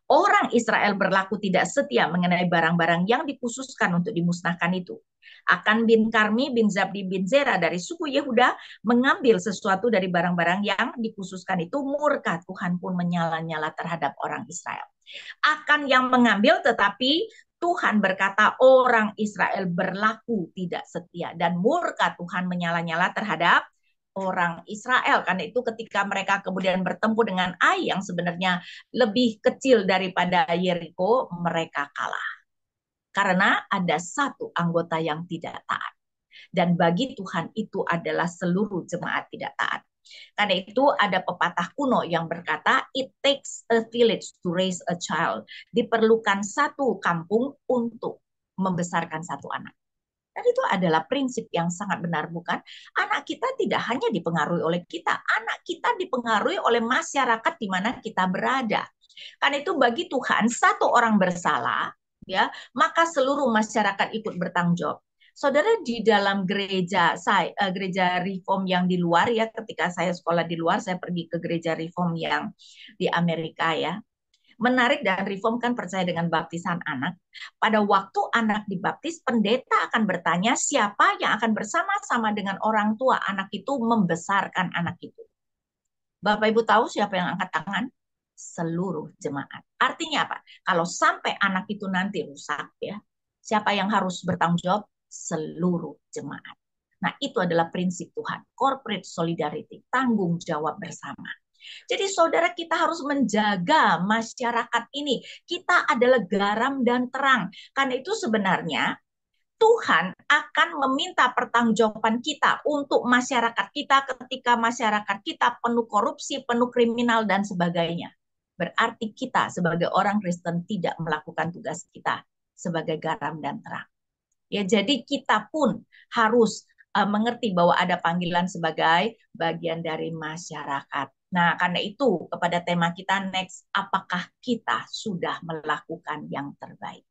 Orang Israel berlaku tidak setia mengenai barang-barang yang dikhususkan untuk dimusnahkan itu. Akan bin Karmi bin Zabdi bin Zera dari suku Yehuda mengambil sesuatu dari barang-barang yang dikhususkan itu, murka Tuhan pun menyala-nyala terhadap orang Israel. Akan yang mengambil, tetapi Tuhan berkata orang Israel berlaku tidak setia dan murka Tuhan menyala-nyala terhadap orang Israel. Karena itu ketika mereka kemudian bertemu dengan Ai yang sebenarnya lebih kecil daripada Yeriko, mereka kalah. Karena ada satu anggota yang tidak taat. Dan bagi Tuhan itu adalah seluruh jemaat tidak taat. Karena itu ada pepatah kuno yang berkata, it takes a village to raise a child. Diperlukan satu kampung untuk membesarkan satu anak. Dan itu adalah prinsip yang sangat benar, bukan? Anak kita tidak hanya dipengaruhi oleh kita, anak kita dipengaruhi oleh masyarakat di mana kita berada. Karena itu bagi Tuhan, satu orang bersalah, ya, maka seluruh masyarakat ikut bertanggung jawab. Saudara, di dalam gereja gereja reform yang di luar ya, ketika saya sekolah di luar, saya pergi ke gereja reform yang di Amerika ya. Menarik, dan reform kan percaya dengan baptisan anak. Pada waktu anak dibaptis, pendeta akan bertanya siapa yang akan bersama-sama dengan orang tua anak itu membesarkan anak itu. Bapak Ibu tahu siapa yang angkat tangan? Seluruh jemaat. Artinya apa? Kalau sampai anak itu nanti rusak ya, siapa yang harus bertanggung jawab? Seluruh jemaat. Nah, itu adalah prinsip Tuhan, corporate solidarity, tanggung jawab bersama. Jadi saudara, kita harus menjaga masyarakat ini. Kita adalah garam dan terang. Karena itu sebenarnya Tuhan akan meminta pertanggungjawaban kita untuk masyarakat kita ketika masyarakat kita penuh korupsi, penuh kriminal, dan sebagainya. Berarti kita sebagai orang Kristen tidak melakukan tugas kita sebagai garam dan terang. Ya, jadi kita pun harus mengerti bahwa ada panggilan sebagai bagian dari masyarakat. Nah, karena itu kepada tema kita next, apakah kita sudah melakukan yang terbaik?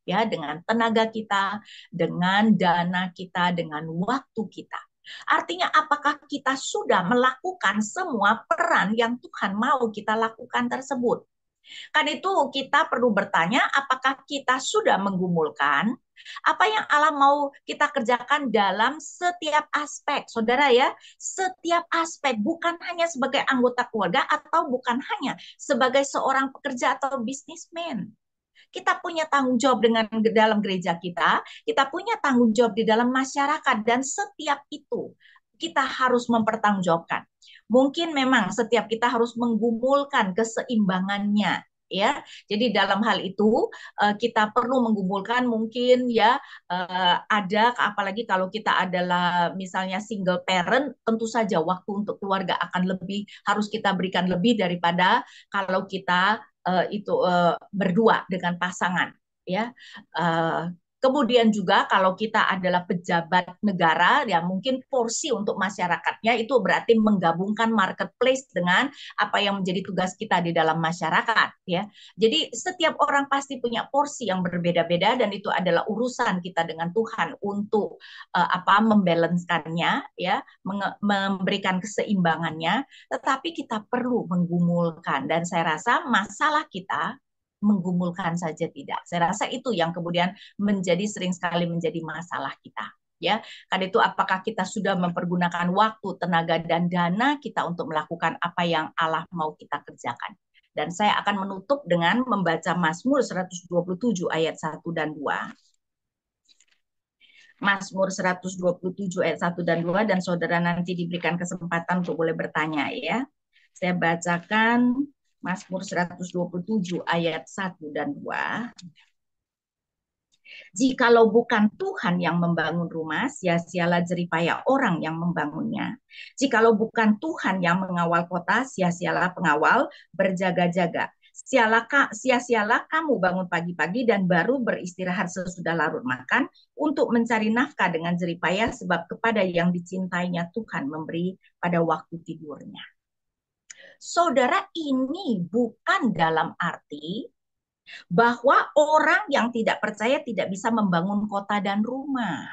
Ya, dengan tenaga kita, dengan dana kita, dengan waktu kita. Artinya apakah kita sudah melakukan semua peran yang Tuhan mau kita lakukan tersebut? Kan itu kita perlu bertanya apakah kita sudah menggumulkan apa yang Allah mau kita kerjakan dalam setiap aspek. Saudara ya, setiap aspek, bukan hanya sebagai anggota keluarga atau bukan hanya sebagai seorang pekerja atau bisnismen. Kita punya tanggung jawab dengan dalam gereja kita punya tanggung jawab di dalam masyarakat, dan setiap itu kita harus mempertanggungjawabkan. Mungkin memang setiap kita harus menggumulkan keseimbangannya, ya. Jadi dalam hal itu kita perlu menggumulkan mungkin ya, ada apalagi kalau kita adalah misalnya single parent, tentu saja waktu untuk keluarga akan lebih, harus kita berikan lebih daripada kalau kita berdua dengan pasangan, ya. Kemudian juga kalau kita adalah pejabat negara, ya mungkin porsi untuk masyarakatnya itu berarti menggabungkan marketplace dengan apa yang menjadi tugas kita di dalam masyarakat, ya. Jadi setiap orang pasti punya porsi yang berbeda-beda, dan itu adalah urusan kita dengan Tuhan untuk membalancekannya, ya, memberikan keseimbangannya. Tetapi kita perlu menggumulkan, dan saya rasa masalah kita menggumulkan saja tidak. Saya rasa itu yang kemudian sering sekali menjadi masalah kita. Ya, kan itu apakah kita sudah mempergunakan waktu, tenaga, dan dana kita untuk melakukan apa yang Allah mau kita kerjakan. Dan saya akan menutup dengan membaca Mazmur 127 ayat 1 dan 2. Mazmur 127 ayat 1 dan 2, dan saudara nanti diberikan kesempatan untuk boleh bertanya, ya. Saya bacakan Mazmur 127 ayat 1 dan 2. Jikalau bukan Tuhan yang membangun rumah, sia-sialah jeripaya orang yang membangunnya. Jikalau bukan Tuhan yang mengawal kota, sia-sialah pengawal berjaga-jaga. Sia-sialah kamu bangun pagi-pagi dan baru beristirahat sesudah larut makan untuk mencari nafkah dengan jeripaya, sebab kepada yang dicintainya Tuhan memberi pada waktu tidurnya. Saudara, ini bukan dalam arti bahwa orang yang tidak percaya tidak bisa membangun kota dan rumah.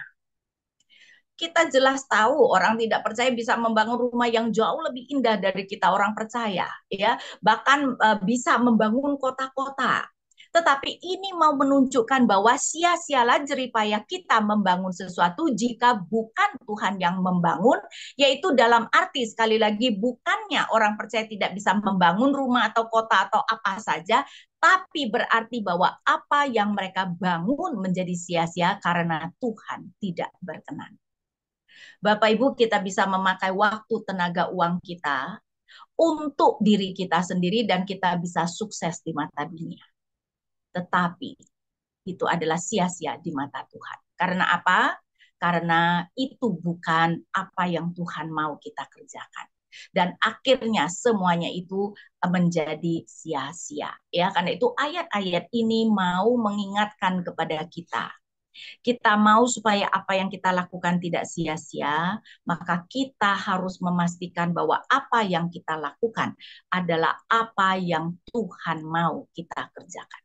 Kita jelas tahu orang tidak percaya bisa membangun rumah yang jauh lebih indah dari kita orang percaya, ya. Bahkan bisa membangun kota-kota. Tetapi ini mau menunjukkan bahwa sia-sialah jeripaya kita membangun sesuatu jika bukan Tuhan yang membangun, yaitu dalam arti sekali lagi bukannya orang percaya tidak bisa membangun rumah atau kota atau apa saja, tapi berarti bahwa apa yang mereka bangun menjadi sia-sia karena Tuhan tidak berkenan. Bapak Ibu, kita bisa memakai waktu, tenaga, uang kita untuk diri kita sendiri dan kita bisa sukses di mata dunia. Tetapi itu adalah sia-sia di mata Tuhan. Karena apa? Karena itu bukan apa yang Tuhan mau kita kerjakan. Dan akhirnya semuanya itu menjadi sia-sia. Ya, karena itu ayat-ayat ini mau mengingatkan kepada kita. Kita mau supaya apa yang kita lakukan tidak sia-sia, maka kita harus memastikan bahwa apa yang kita lakukan adalah apa yang Tuhan mau kita kerjakan.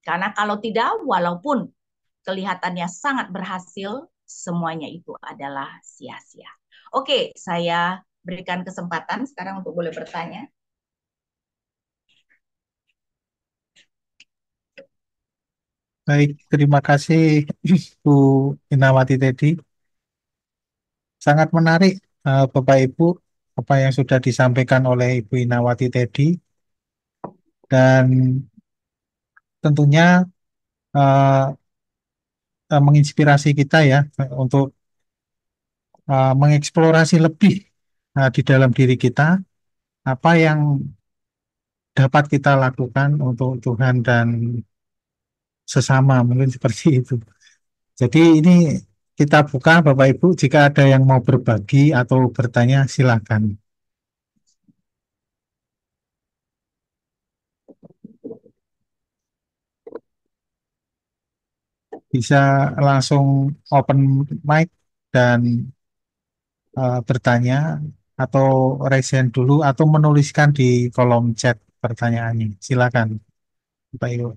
Karena kalau tidak, walaupun kelihatannya sangat berhasil, semuanya itu adalah sia-sia. Oke, saya berikan kesempatan sekarang untuk boleh bertanya. Baik, terima kasih Bu Inawati Tedi. Sangat menarik Bapak Ibu apa yang sudah disampaikan oleh Ibu Inawati Tedi, dan tentunya eh, menginspirasi kita ya untuk mengeksplorasi lebih di dalam diri kita apa yang dapat kita lakukan untuk Tuhan dan sesama, mungkin seperti itu. Jadi ini kita buka Bapak Ibu, jika ada yang mau berbagi atau bertanya silakan. Bisa langsung open mic dan bertanya atau raise hand dulu atau menuliskan di kolom chat pertanyaannya. Silakan Bapak Ibu.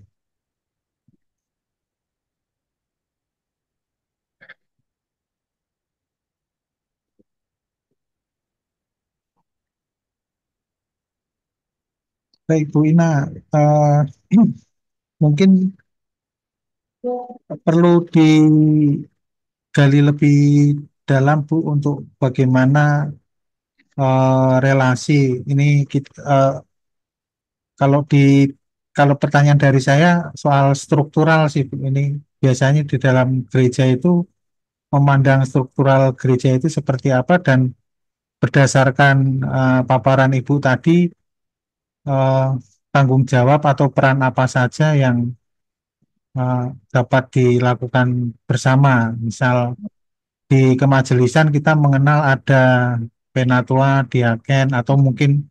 Baik Bu Ina, eh, mungkin perlu digali lebih dalam Bu untuk bagaimana relasi ini kita, kalau di kalau pertanyaan dari saya soal struktural sih Bu. Ini biasanya di dalam gereja itu memandang struktural gereja itu seperti apa dan berdasarkan paparan Ibu tadi eh, tanggung jawab atau peran apa saja yang eh, dapat dilakukan bersama. Misal di kemajelisan kita mengenal ada penatua, diaken, atau mungkin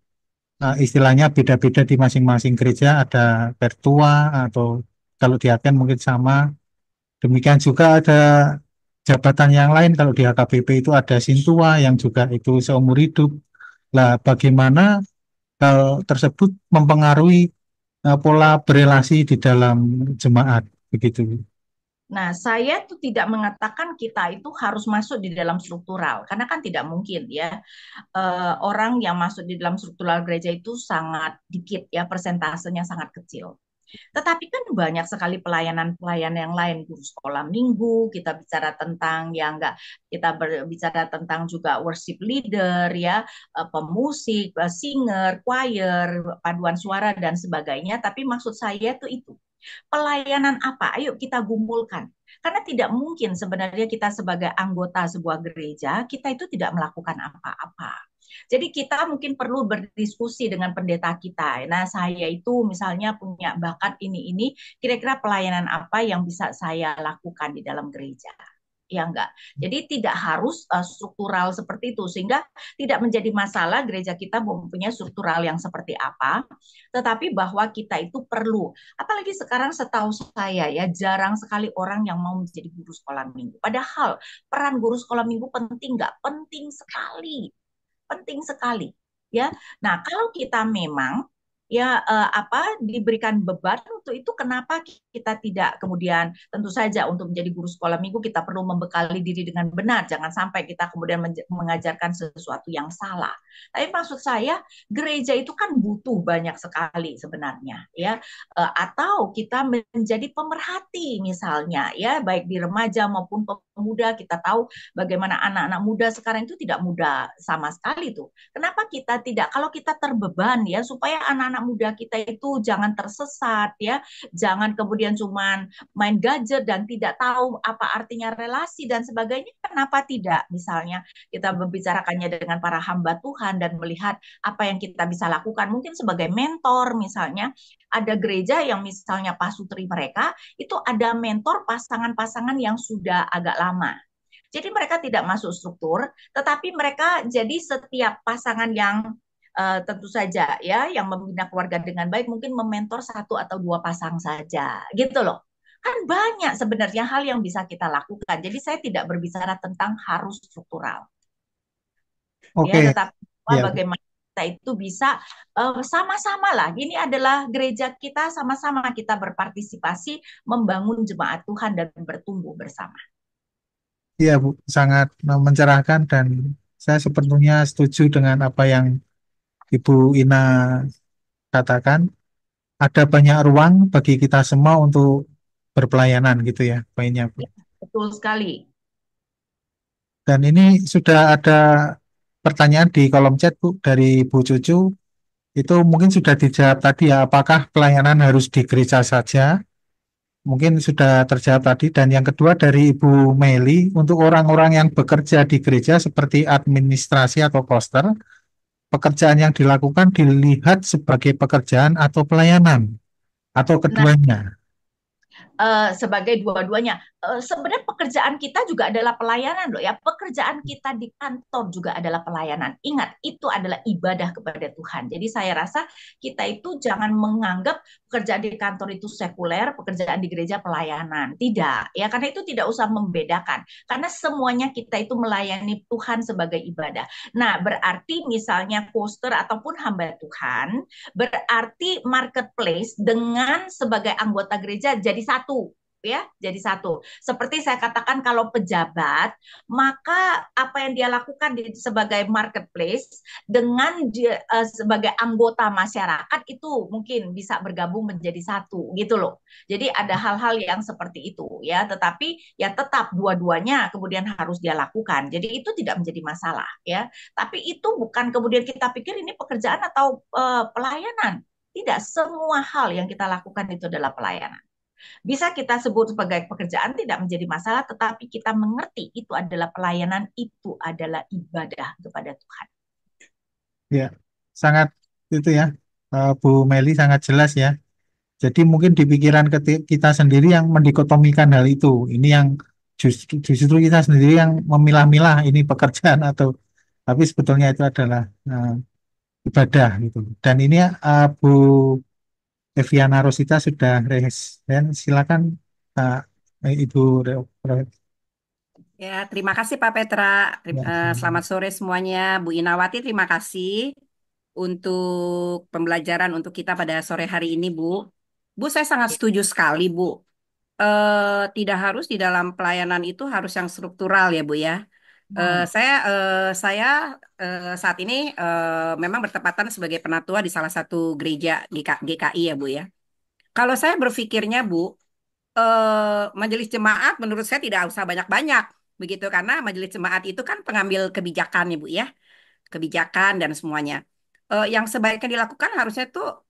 istilahnya beda-beda di masing-masing gereja, ada pertua atau kalau diaken mungkin sama. Demikian juga ada jabatan yang lain, kalau di HKBP itu ada sintua yang juga itu seumur hidup. Lah, bagaimana hal tersebut mempengaruhi pola berelasi di dalam jemaat begitu. Nah, saya tuh tidak mengatakan kita itu harus masuk di dalam struktural, karena kan tidak mungkin ya. Orang yang masuk di dalam struktural gereja itu sangat dikit ya, persentasenya sangat kecil. Tetapi kan banyak sekali pelayanan-pelayanan yang lain, guru sekolah minggu, kita bicara tentang yang enggak, kita berbicara tentang juga worship leader ya, pemusik, singer, choir, paduan suara dan sebagainya. Tapi maksud saya tuh itu pelayanan apa? Ayo kita gumulkan. Karena tidak mungkin sebenarnya kita sebagai anggota sebuah gereja, kita itu tidak melakukan apa-apa. Jadi kita mungkin perlu berdiskusi dengan pendeta kita. Nah, saya itu misalnya punya bakat ini, kira-kira pelayanan apa yang bisa saya lakukan di dalam gereja? Ya enggak. Jadi tidak harus struktural seperti itu sehingga tidak menjadi masalah gereja kita mempunyai struktural yang seperti apa, tetapi bahwa kita itu perlu. Apalagi sekarang setahu saya ya jarang sekali orang yang mau menjadi guru sekolah minggu. Padahal peran guru sekolah minggu penting enggak? Penting sekali. Penting sekali ya. Nah, kalau kita memang ya apa diberikan beban untuk itu, kenapa kita tidak kemudian, tentu saja untuk menjadi guru sekolah minggu kita perlu membekali diri dengan benar, jangan sampai kita kemudian mengajarkan sesuatu yang salah. Tapi maksud saya gereja itu kan butuh banyak sekali sebenarnya ya. Atau kita menjadi pemerhati misalnya ya, baik di remaja maupun pemuda. Kita tahu bagaimana anak-anak muda sekarang itu tidak muda sama sekali tuh. Kenapa kita tidak, kalau kita terbeban ya, supaya anak-anak muda kita itu jangan tersesat ya, jangan kemudian cuman main gadget dan tidak tahu apa artinya relasi dan sebagainya. Kenapa tidak misalnya kita membicarakannya dengan para hamba Tuhan dan melihat apa yang kita bisa lakukan, mungkin sebagai mentor misalnya. Ada gereja yang misalnya pasutri mereka itu ada mentor pasangan-pasangan yang sudah agak lama. Jadi mereka tidak masuk struktur, tetapi mereka jadi setiap pasangan yang tentu saja ya, yang membina keluarga dengan baik mungkin mementor satu atau dua pasang saja, gitu loh. Kan banyak sebenarnya hal yang bisa kita lakukan. Jadi saya tidak berbicara tentang harus struktural, ya, Oke, tetapi ya Bu. bagaimana kita itu bisa sama-sama lah. Ini adalah gereja kita, sama-sama kita berpartisipasi membangun jemaat Tuhan dan bertumbuh bersama. Iya Bu, sangat mencerahkan dan saya sepenuhnya setuju dengan apa yang Ibu Ina katakan. Ada banyak ruang bagi kita semua untuk berpelayanan gitu ya, poinnya Bu. Ya, betul sekali. Dan ini sudah ada pertanyaan di kolom chat Bu dari Bu Cucu. Itu mungkin sudah dijawab tadi ya, apakah pelayanan harus di gereja saja? Mungkin sudah terjawab tadi. Dan yang kedua dari Ibu Meli, untuk orang-orang yang bekerja di gereja seperti administrasi atau poster, pekerjaan yang dilakukan dilihat sebagai pekerjaan atau pelayanan atau Nah, keduanya. sebagai dua-duanya. sebenarnya pekerjaan kita juga adalah pelayanan loh ya. Pekerjaan kita di kantor juga adalah pelayanan. Ingat, itu adalah ibadah kepada Tuhan. Jadi saya rasa kita itu jangan menganggap pekerjaan di kantor itu sekuler, pekerjaan di gereja pelayanan. Tidak, ya karena itu tidak usah membedakan. Karena semuanya kita itu melayani Tuhan sebagai ibadah. Nah, berarti misalnya poster ataupun hamba Tuhan, berarti marketplace dengan sebagai anggota gereja jadi satu, ya, jadi satu. Seperti saya katakan kalau pejabat, maka apa yang dia lakukan sebagai marketplace dengan dia, sebagai anggota masyarakat itu mungkin bisa bergabung menjadi satu gitu loh. Jadi ada hal-hal yang seperti itu ya, tetapi ya tetap dua-duanya kemudian harus dia lakukan. Jadi itu tidak menjadi masalah ya. Tapi itu bukan kemudian kita pikir ini pekerjaan atau pelayanan. Tidak, semua hal yang kita lakukan itu adalah pelayanan. Bisa kita sebut sebagai pekerjaan tidak menjadi masalah, tetapi kita mengerti itu adalah pelayanan, itu adalah ibadah kepada Tuhan. Ya, sangat itu ya, Bu Meli sangat jelas ya. Jadi mungkin di pikiran kita sendiri yang mendikotomikan hal itu. Ini yang justru kita sendiri yang memilah-milah ini pekerjaan atau tapi sebetulnya itu adalah ibadah gitu. Dan ini Bu Eviana Rosita sudah raise dan silakan Ibu Ya, terima kasih Pak Petra. Ya, Selamat sore semuanya. Bu Inawati, terima kasih untuk pembelajaran untuk kita pada sore hari ini, Bu. Bu, saya sangat setuju sekali, Bu. Tidak harus di dalam pelayanan itu harus yang struktural ya, Bu ya. Saya saat ini memang bertepatan sebagai penatua di salah satu gereja GKI ya, Bu ya. Kalau saya berpikirnya, Bu, majelis jemaat menurut saya tidak usah banyak-banyak begitu karena majelis jemaat itu kan pengambil kebijakan ya Bu ya, kebijakan dan semuanya. Yang sebaiknya dilakukan harusnya tuh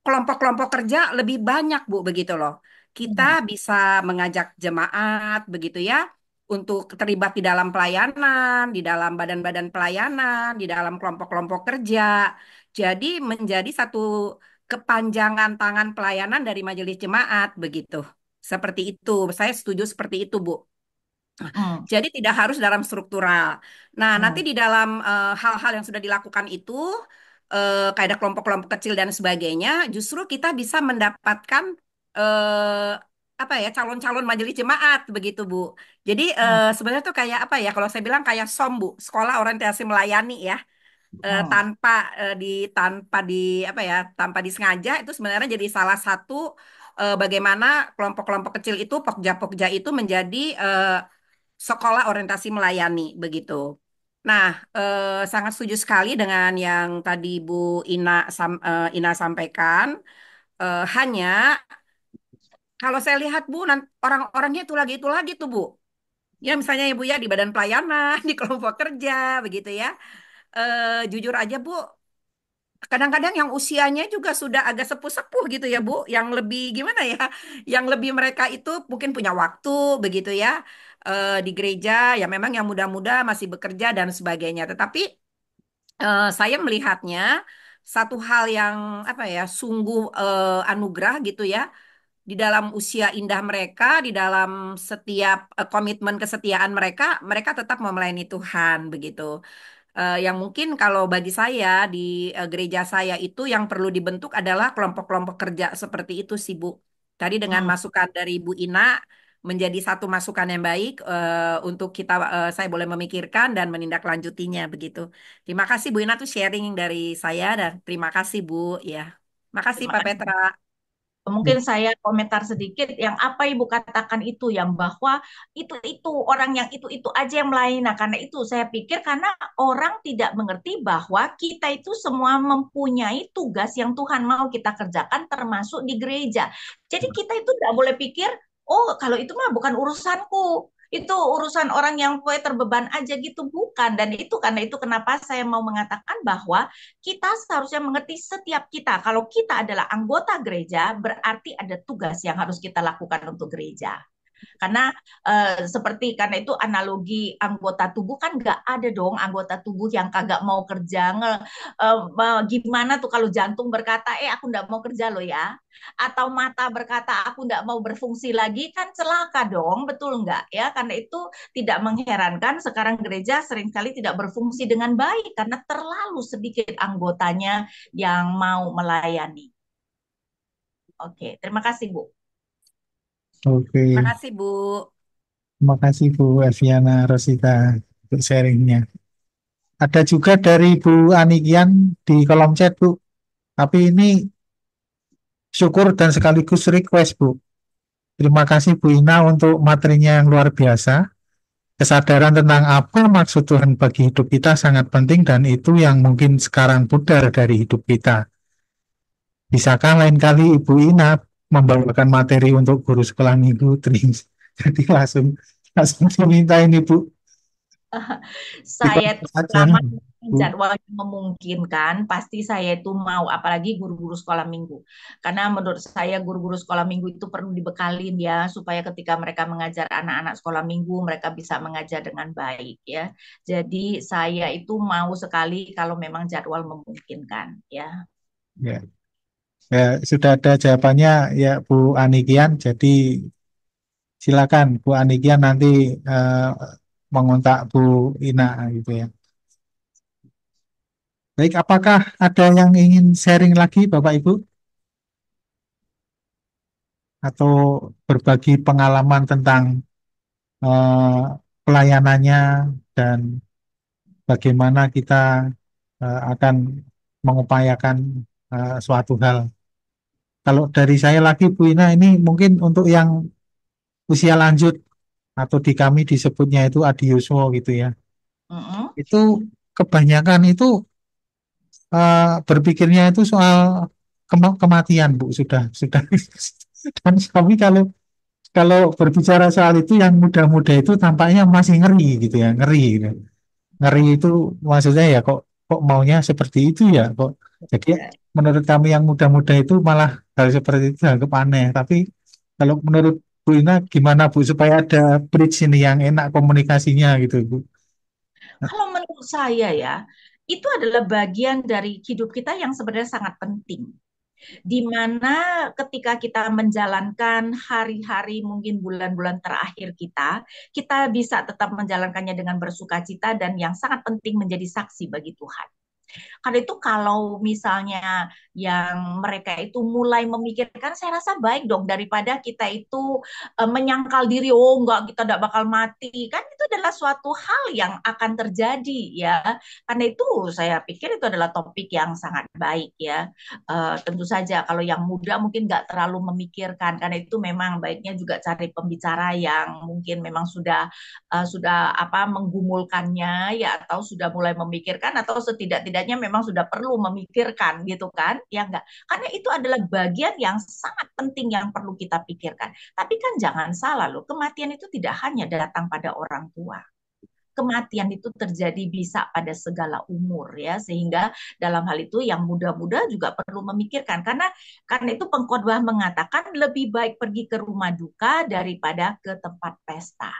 kelompok-kelompok kerja lebih banyak Bu begitu loh. Kita bisa mengajak jemaat begitu ya untuk terlibat di dalam pelayanan, di dalam badan-badan pelayanan, di dalam kelompok-kelompok kerja. Jadi menjadi satu kepanjangan tangan pelayanan dari majelis jemaat begitu. Seperti itu. Saya setuju seperti itu, Bu. Hmm. Jadi tidak harus dalam struktural. Nah, nanti Hmm. di dalam hal-hal yang sudah dilakukan itu, kayak ada kelompok-kelompok kecil dan sebagainya, justru kita bisa mendapatkan eh, apa ya calon-calon majelis jemaat begitu, Bu. Jadi Hmm. sebenarnya tuh kayak apa ya? Kalau saya bilang kayak SOM, Bu, Sekolah Orientasi Melayani ya. Hmm. Tanpa di apa ya tanpa disengaja itu sebenarnya jadi salah satu bagaimana kelompok-kelompok kecil itu pokja-pokja itu menjadi sekolah orientasi melayani begitu. Nah, sangat setuju sekali dengan yang tadi Ina sampaikan. Hanya kalau saya lihat Bu, orang-orangnya itu lagi tuh Bu. Ya misalnya ya Bu ya di badan pelayanan, di kelompok kerja begitu ya. Jujur aja Bu, kadang-kadang yang usianya juga sudah agak sepuh-sepuh gitu ya Bu, yang lebih gimana ya, yang lebih mereka itu mungkin punya waktu begitu ya di gereja, ya memang yang muda-muda masih bekerja dan sebagainya. Tetapi saya melihatnya satu hal yang apa ya, sungguh anugerah gitu ya, di dalam usia indah mereka, di dalam setiap komitmen kesetiaan mereka, mereka tetap mau melayani Tuhan begitu. Yang mungkin kalau bagi saya di gereja saya itu yang perlu dibentuk adalah kelompok-kelompok kerja seperti itu sih Bu. Tadi dengan Hmm. masukan dari Bu Ina menjadi satu masukan yang baik untuk kita saya boleh memikirkan dan menindaklanjutinya begitu. Terima kasih Bu Ina tuh sharing dari saya dan terima kasih Bu ya. Makasih Terima Pak kasih. Petra. Mungkin saya komentar sedikit yang apa Ibu katakan itu yang bahwa itu orang yang itu aja yang melayani. Nah, karena itu saya pikir karena orang tidak mengerti bahwa kita itu semua mempunyai tugas yang Tuhan mau kita kerjakan termasuk di gereja. Jadi kita itu tidak boleh pikir, oh kalau itu mah bukan urusanku. Itu urusan orang yang terbeban aja gitu bukan. Dan itu karena itu kenapa saya mau mengatakan bahwa kita seharusnya mengerti setiap kita. Kalau kita adalah anggota gereja, berarti ada tugas yang harus kita lakukan untuk gereja. Karena karena itu analogi anggota tubuh kan nggak ada dong anggota tubuh yang kagak mau kerja. Gimana tuh kalau jantung berkata, aku nggak mau kerja loh ya. Atau mata berkata, aku nggak mau berfungsi lagi, kan celaka dong, betul nggak ya? Karena itu tidak mengherankan sekarang gereja seringkali tidak berfungsi dengan baik karena terlalu sedikit anggotanya yang mau melayani. Oke, terima kasih Bu. Oke, Terima kasih, Bu. terima kasih Bu Eviana Rosita untuk sharingnya. Ada juga dari Bu Anikian di kolom chat Bu, tapi ini syukur dan sekaligus request Bu. Terima kasih Bu Ina untuk materinya yang luar biasa. Kesadaran tentang apa maksud Tuhan bagi hidup kita sangat penting dan itu yang mungkin sekarang pudar dari hidup kita. Bisakah lain kali Ibu Ina membawakan materi untuk guru sekolah minggu? Jadi langsung diminta ini Bu. Saya tuh Aja, selama Bu. jadwalnya memungkinkan, pasti saya itu mau, apalagi guru-guru sekolah minggu. Karena menurut saya guru-guru sekolah minggu itu perlu dibekalin ya, supaya ketika mereka mengajar anak-anak sekolah minggu, mereka bisa mengajar dengan baik ya. Jadi saya itu mau sekali kalau memang jadwal memungkinkan ya. Ya, ya, sudah ada jawabannya ya Bu Anikian. Jadi silakan Bu Anikian nanti eh, mengontak Bu Ina gitu ya. Baik, apakah ada yang ingin sharing lagi Bapak Ibu atau berbagi pengalaman tentang eh, pelayanannya dan bagaimana kita akan mengupayakan suatu hal. Kalau dari saya lagi Bu Ina ini mungkin untuk yang usia lanjut atau di kami disebutnya itu adiuswo gitu ya. Mm-mm. Itu kebanyakan itu berpikirnya itu soal kematian Bu sudah dan kami kalau berbicara soal itu yang muda-muda itu tampaknya masih ngeri gitu ya, ngeri gitu. Ngeri itu maksudnya ya kok kok maunya seperti itu ya kok. Jadi Ya. menurut kami yang muda-muda itu malah hal seperti itu dianggap aneh. Tapi kalau menurut Bu Ina gimana Bu supaya ada bridge ini yang enak komunikasinya gitu Bu. Kalau menurut saya ya, itu adalah bagian dari hidup kita yang sebenarnya sangat penting. Di mana ketika kita menjalankan hari-hari mungkin bulan-bulan terakhir kita bisa tetap menjalankannya dengan bersuka cita dan yang sangat penting menjadi saksi bagi Tuhan. Karena itu kalau misalnya yang mereka itu mulai memikirkan, saya rasa baik dong daripada kita itu menyangkal diri, oh enggak kita tidak bakal mati. Kan itu adalah suatu hal yang akan terjadi ya. Karena itu saya pikir itu adalah topik yang sangat baik ya. Tentu saja kalau yang muda mungkin nggak terlalu memikirkan, karena itu memang baiknya juga cari pembicara yang mungkin memang sudah apa menggumulkannya ya atau sudah mulai memikirkan atau setidak-tidaknya memang sudah perlu memikirkan gitu kan ya enggak karena itu adalah bagian yang sangat penting yang perlu kita pikirkan tapi kan jangan salah loh kematian itu tidak hanya datang pada orang tua kematian itu terjadi bisa pada segala umur ya sehingga dalam hal itu yang muda-muda juga perlu memikirkan karena itu pengkhotbah mengatakan lebih baik pergi ke rumah duka daripada ke tempat pesta.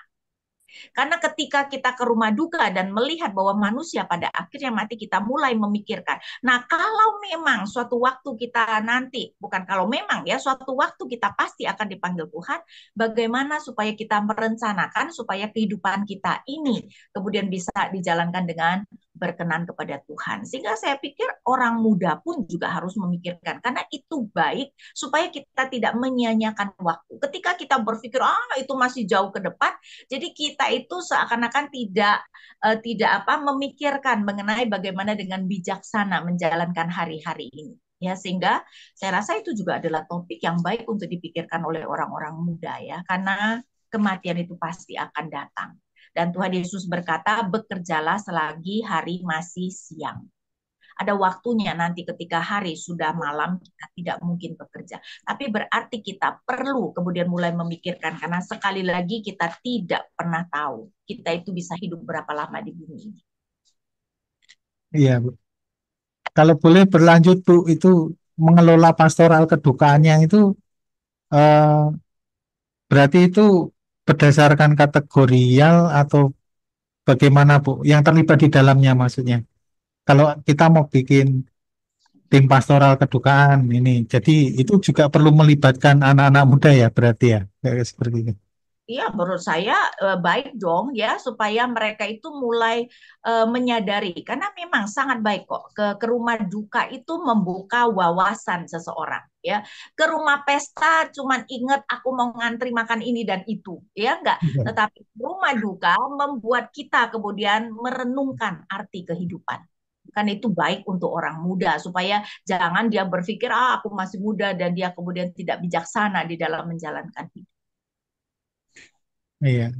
Karena ketika kita ke rumah duka dan melihat bahwa manusia pada akhirnya mati, kita mulai memikirkan. Nah, kalau memang suatu waktu kita nanti, bukan kalau memang ya, suatu waktu kita pasti akan dipanggil Tuhan, bagaimana supaya kita merencanakan supaya kehidupan kita ini kemudian bisa dijalankan dengan berkenan kepada Tuhan. Sehingga saya pikir orang muda pun juga harus memikirkan, karena itu baik supaya kita tidak menyia-nyiakan waktu. Ketika kita berpikir, itu masih jauh ke depan, jadi kita itu seakan-akan tidak apa memikirkan mengenai bagaimana dengan bijaksana menjalankan hari-hari ini. Ya, sehingga saya rasa itu juga adalah topik yang baik untuk dipikirkan oleh orang-orang muda ya, karena kematian itu pasti akan datang. Dan Tuhan Yesus berkata, bekerjalah selagi hari masih siang. Ada waktunya nanti ketika hari sudah malam kita tidak mungkin bekerja. Tapi berarti kita perlu kemudian mulai memikirkan karena sekali lagi kita tidak pernah tahu kita itu bisa hidup berapa lama di bumi ini. Iya Bu. Kalau boleh berlanjut Bu itu mengelola pastoral kedukaannya itu eh, berarti itu berdasarkan kategorial atau bagaimana Bu? Yang terlibat di dalamnya maksudnya. Kalau kita mau bikin tim pastoral kedukaan ini, jadi itu juga perlu melibatkan anak-anak muda ya berarti ya, kayak seperti itu. Iya, menurut saya baik dong ya supaya mereka itu mulai menyadari karena memang sangat baik kok ke rumah duka itu membuka wawasan seseorang ya. Ke rumah pesta cuman ingat aku mau ngantri makan ini dan itu ya enggak. Iya. Tetapi rumah duka membuat kita kemudian merenungkan arti kehidupan. Kan itu baik untuk orang muda supaya jangan dia berpikir ah aku masih muda dan dia kemudian tidak bijaksana di dalam menjalankan hidup. Iya.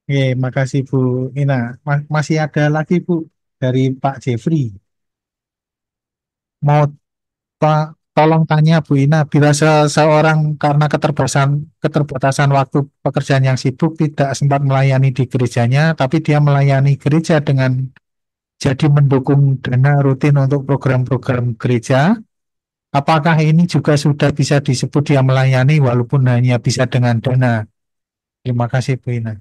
Oke, makasih Bu Ina. Masih ada lagi Bu dari Pak Jeffrey. Mau tolong tanya Bu Ina, bila seseorang karena keterbatasan waktu pekerjaan yang sibuk tidak sempat melayani di gerejanya, tapi dia melayani gereja dengan jadi mendukung dana rutin untuk program-program gereja, apakah ini juga sudah bisa disebut dia melayani walaupun hanya bisa dengan dana? Terima kasih Bu Ina.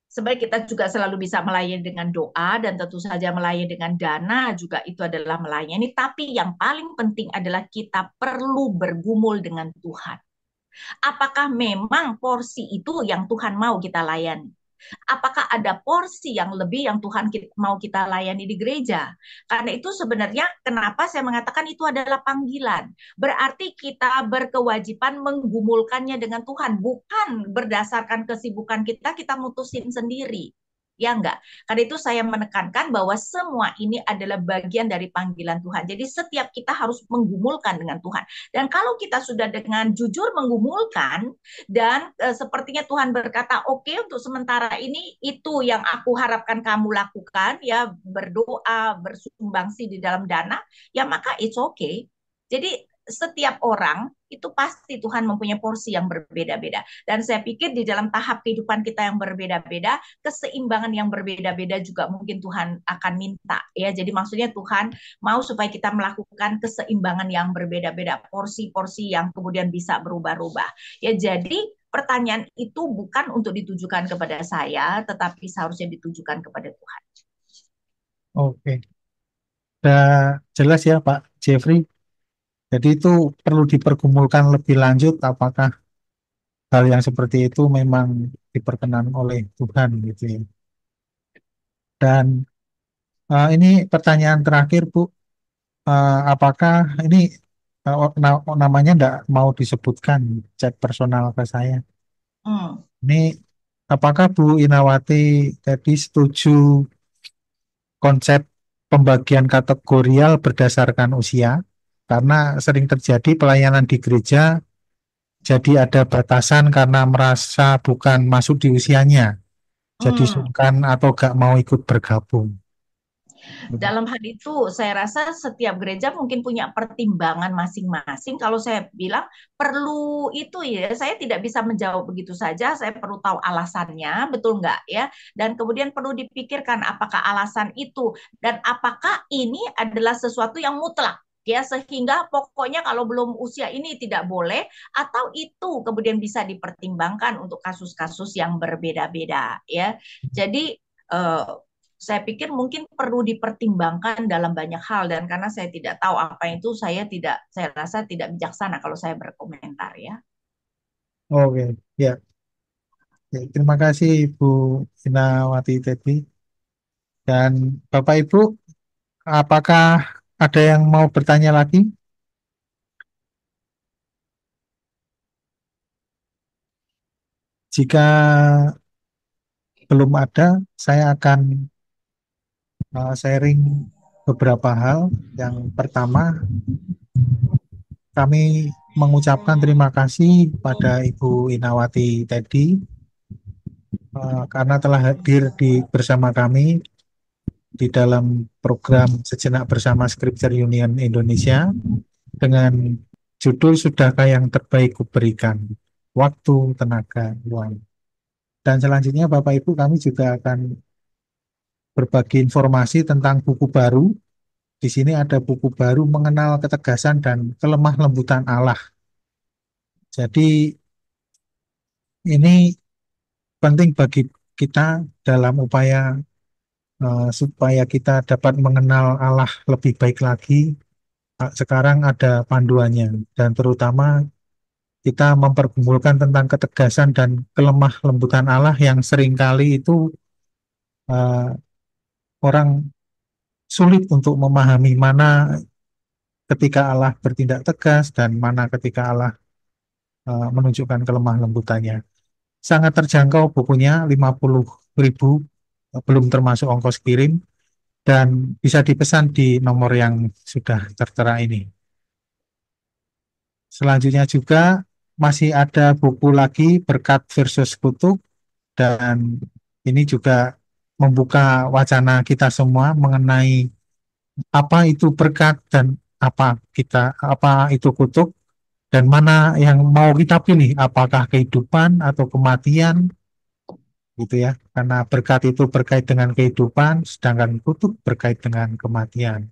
Sebenarnya kita juga selalu bisa melayani dengan doa dan tentu saja melayani dengan dana juga itu adalah melayani. Tapi yang paling penting adalah kita perlu bergumul dengan Tuhan. Apakah memang porsi itu yang Tuhan mau kita layani? Apakah ada porsi yang lebih yang Tuhan mau kita layani di gereja? Karena itu sebenarnya kenapa saya mengatakan itu adalah panggilan. Berarti kita berkewajiban menggumulkannya dengan Tuhan, bukan berdasarkan kesibukan kita, kita mutusin sendiri. Ya enggak. Karena itu saya menekankan bahwa semua ini adalah bagian dari panggilan Tuhan. Jadi setiap kita harus menggumulkan dengan Tuhan. Dan kalau kita sudah dengan jujur menggumulkan, dan sepertinya Tuhan berkata, oke, untuk sementara ini itu yang aku harapkan kamu lakukan, ya berdoa, bersumbangsi di dalam dana, ya maka it's okay. Jadi setiap orang itu pasti Tuhan mempunyai porsi yang berbeda-beda. Dan saya pikir di dalam tahap kehidupan kita yang berbeda-beda, keseimbangan yang berbeda-beda juga mungkin Tuhan akan minta. Ya, jadi maksudnya Tuhan mau supaya kita melakukan keseimbangan yang berbeda-beda, porsi-porsi yang kemudian bisa berubah-ubah. Ya, jadi pertanyaan itu bukan untuk ditujukan kepada saya, tetapi seharusnya ditujukan kepada Tuhan. Oke, sudah jelas ya Pak Jeffrey. Jadi itu perlu dipergumulkan lebih lanjut apakah hal yang seperti itu memang diperkenan oleh Tuhan gitu ya. Dan ini pertanyaan terakhir Bu. Apakah ini namanya enggak mau disebutkan chat personal ke saya? Hmm. Ini apakah Bu Inawati tadi setuju konsep pembagian kategorial berdasarkan usia? Karena sering terjadi pelayanan di gereja jadi ada batasan karena merasa bukan masuk di usianya, jadi Hmm. sungkan atau gak mau ikut bergabung. Dalam hal itu, saya rasa setiap gereja mungkin punya pertimbangan masing-masing. Kalau saya bilang perlu itu ya, saya tidak bisa menjawab begitu saja. Saya perlu tahu alasannya, betul nggak ya? Dan kemudian perlu dipikirkan apakah alasan itu dan apakah ini adalah sesuatu yang mutlak ya sehingga pokoknya kalau belum usia ini tidak boleh atau itu kemudian bisa dipertimbangkan untuk kasus-kasus yang berbeda-beda ya. Jadi eh, saya pikir mungkin perlu dipertimbangkan dalam banyak hal dan karena saya tidak tahu apa itu saya rasa tidak bijaksana kalau saya berkomentar ya. Oke, ya. Ya, terima kasih Bu Inawati Teti. Dan Bapak Ibu, apakah ada yang mau bertanya lagi? Jika belum ada, saya akan sharing beberapa hal. Yang pertama, kami mengucapkan terima kasih pada Ibu Inawati tadi karena telah hadir bersama kami di dalam program Sejenak Bersama Scripture Union Indonesia dengan judul Sudahkah yang terbaik kuberikan? Waktu, tenaga, uang. Dan selanjutnya Bapak Ibu kami juga akan berbagi informasi tentang buku baru. Di sini ada buku baru mengenal ketegasan dan kelemah lembutan Allah. Jadi ini penting bagi kita dalam upaya supaya kita dapat mengenal Allah lebih baik lagi. Sekarang ada panduannya, dan terutama kita mempergumulkan tentang ketegasan dan kelemah lembutan Allah yang seringkali itu eh, orang sulit untuk memahami mana ketika Allah bertindak tegas dan mana ketika Allah menunjukkan kelemah lembutannya. Sangat terjangkau bukunya 50.000, belum termasuk ongkos kirim, dan bisa dipesan di nomor yang sudah tertera ini. Selanjutnya juga masih ada buku lagi Berkat versus Kutuk, dan ini juga membuka wacana kita semua mengenai apa itu berkat dan apa itu kutuk, dan mana yang mau kita pilih, apakah kehidupan atau kematian, gitu ya. Karena berkat itu berkait dengan kehidupan, sedangkan kutuk berkait dengan kematian.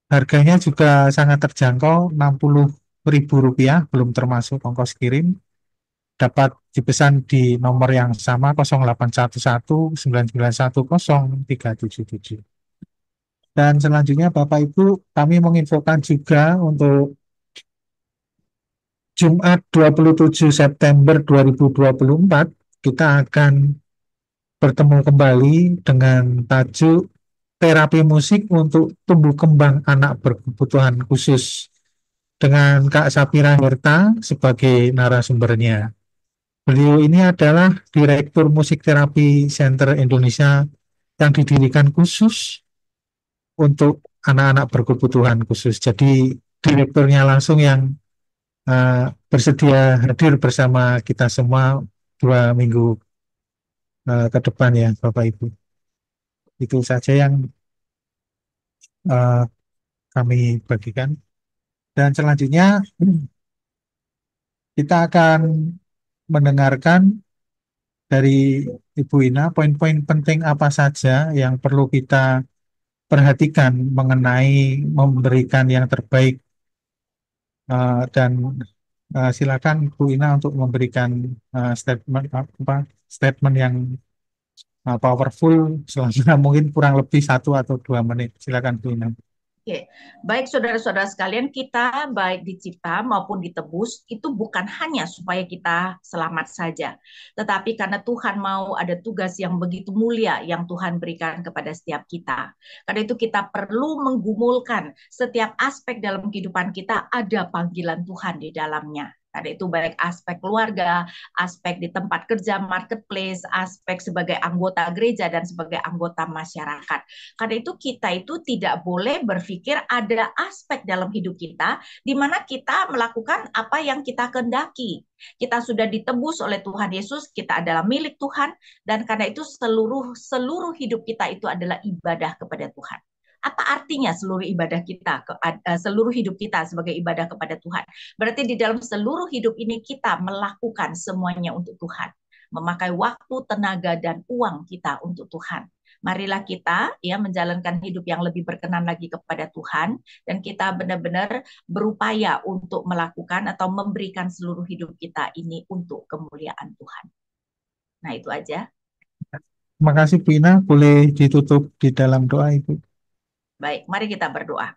Harganya juga sangat terjangkau, Rp60.000, belum termasuk ongkos kirim. Dapat dipesan di nomor yang sama, 0811 991 0377. Dan selanjutnya Bapak Ibu, kami menginfokan juga untuk Jumat 27 September 2024, kita akan bertemu kembali dengan tajuk terapi musik untuk tumbuh kembang anak berkebutuhan khusus, dengan Kak Sapira Herta sebagai narasumbernya. Beliau ini adalah Direktur Musik Terapi Center Indonesia yang didirikan khusus untuk anak-anak berkebutuhan khusus. Jadi direkturnya langsung yang bersedia hadir bersama kita semua 2 minggu ke depan ya Bapak Ibu. Itu saja yang uh, kami bagikan. Dan selanjutnya kita akan mendengarkan dari Ibu Ina poin-poin penting apa saja yang perlu kita perhatikan mengenai memberikan yang terbaik. Dan silakan Bu Ina untuk memberikan statement yang powerful selama mungkin kurang lebih 1 atau 2 menit. Silakan Bu Ina. Oke, baik saudara-saudara sekalian, kita baik dicipta maupun ditebus itu bukan hanya supaya kita selamat saja, tetapi karena Tuhan mau ada tugas yang begitu mulia yang Tuhan berikan kepada setiap kita. Karena itu kita perlu menggumulkan setiap aspek dalam kehidupan kita ada panggilan Tuhan di dalamnya. Ada itu baik aspek keluarga, aspek di tempat kerja, marketplace, aspek sebagai anggota gereja dan sebagai anggota masyarakat. Karena itu kita itu tidak boleh berpikir ada aspek dalam hidup kita di mana kita melakukan apa yang kita kehendaki. Kita sudah ditebus oleh Tuhan Yesus, kita adalah milik Tuhan, dan karena itu seluruh hidup kita itu adalah ibadah kepada Tuhan. Apa artinya seluruh ibadah kita, seluruh hidup kita sebagai ibadah kepada Tuhan? Berarti di dalam seluruh hidup ini kita melakukan semuanya untuk Tuhan. Memakai waktu, tenaga, dan uang kita untuk Tuhan. Marilah kita ya menjalankan hidup yang lebih berkenan lagi kepada Tuhan, dan kita benar-benar berupaya untuk melakukan atau memberikan seluruh hidup kita ini untuk kemuliaan Tuhan. Nah, itu aja. Terima kasih Bu Ina, boleh ditutup di dalam doa Ibu. Baik, mari kita berdoa.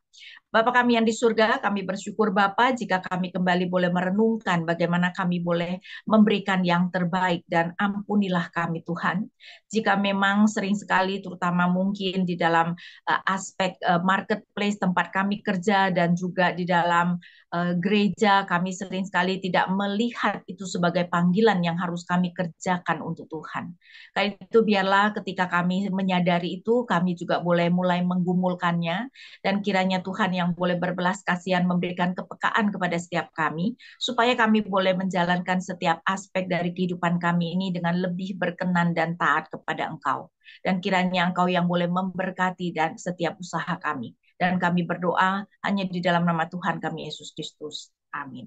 Bapa kami yang di surga, kami bersyukur Bapa jika kami kembali boleh merenungkan bagaimana kami boleh memberikan yang terbaik, dan ampunilah kami Tuhan. Jika memang sering sekali terutama mungkin di dalam aspek marketplace tempat kami kerja dan juga di dalam gereja kami sering sekali tidak melihat itu sebagai panggilan yang harus kami kerjakan untuk Tuhan. Karena itu biarlah ketika kami menyadari itu, kami juga boleh mulai menggumulkannya, dan kiranya Tuhan yang boleh berbelas kasihan memberikan kepekaan kepada setiap kami, supaya kami boleh menjalankan setiap aspek dari kehidupan kami ini dengan lebih berkenan dan taat kepada Engkau. Dan kiranya Engkau yang boleh memberkati dan setiap usaha kami. Dan kami berdoa hanya di dalam nama Tuhan kami Yesus Kristus. Amin.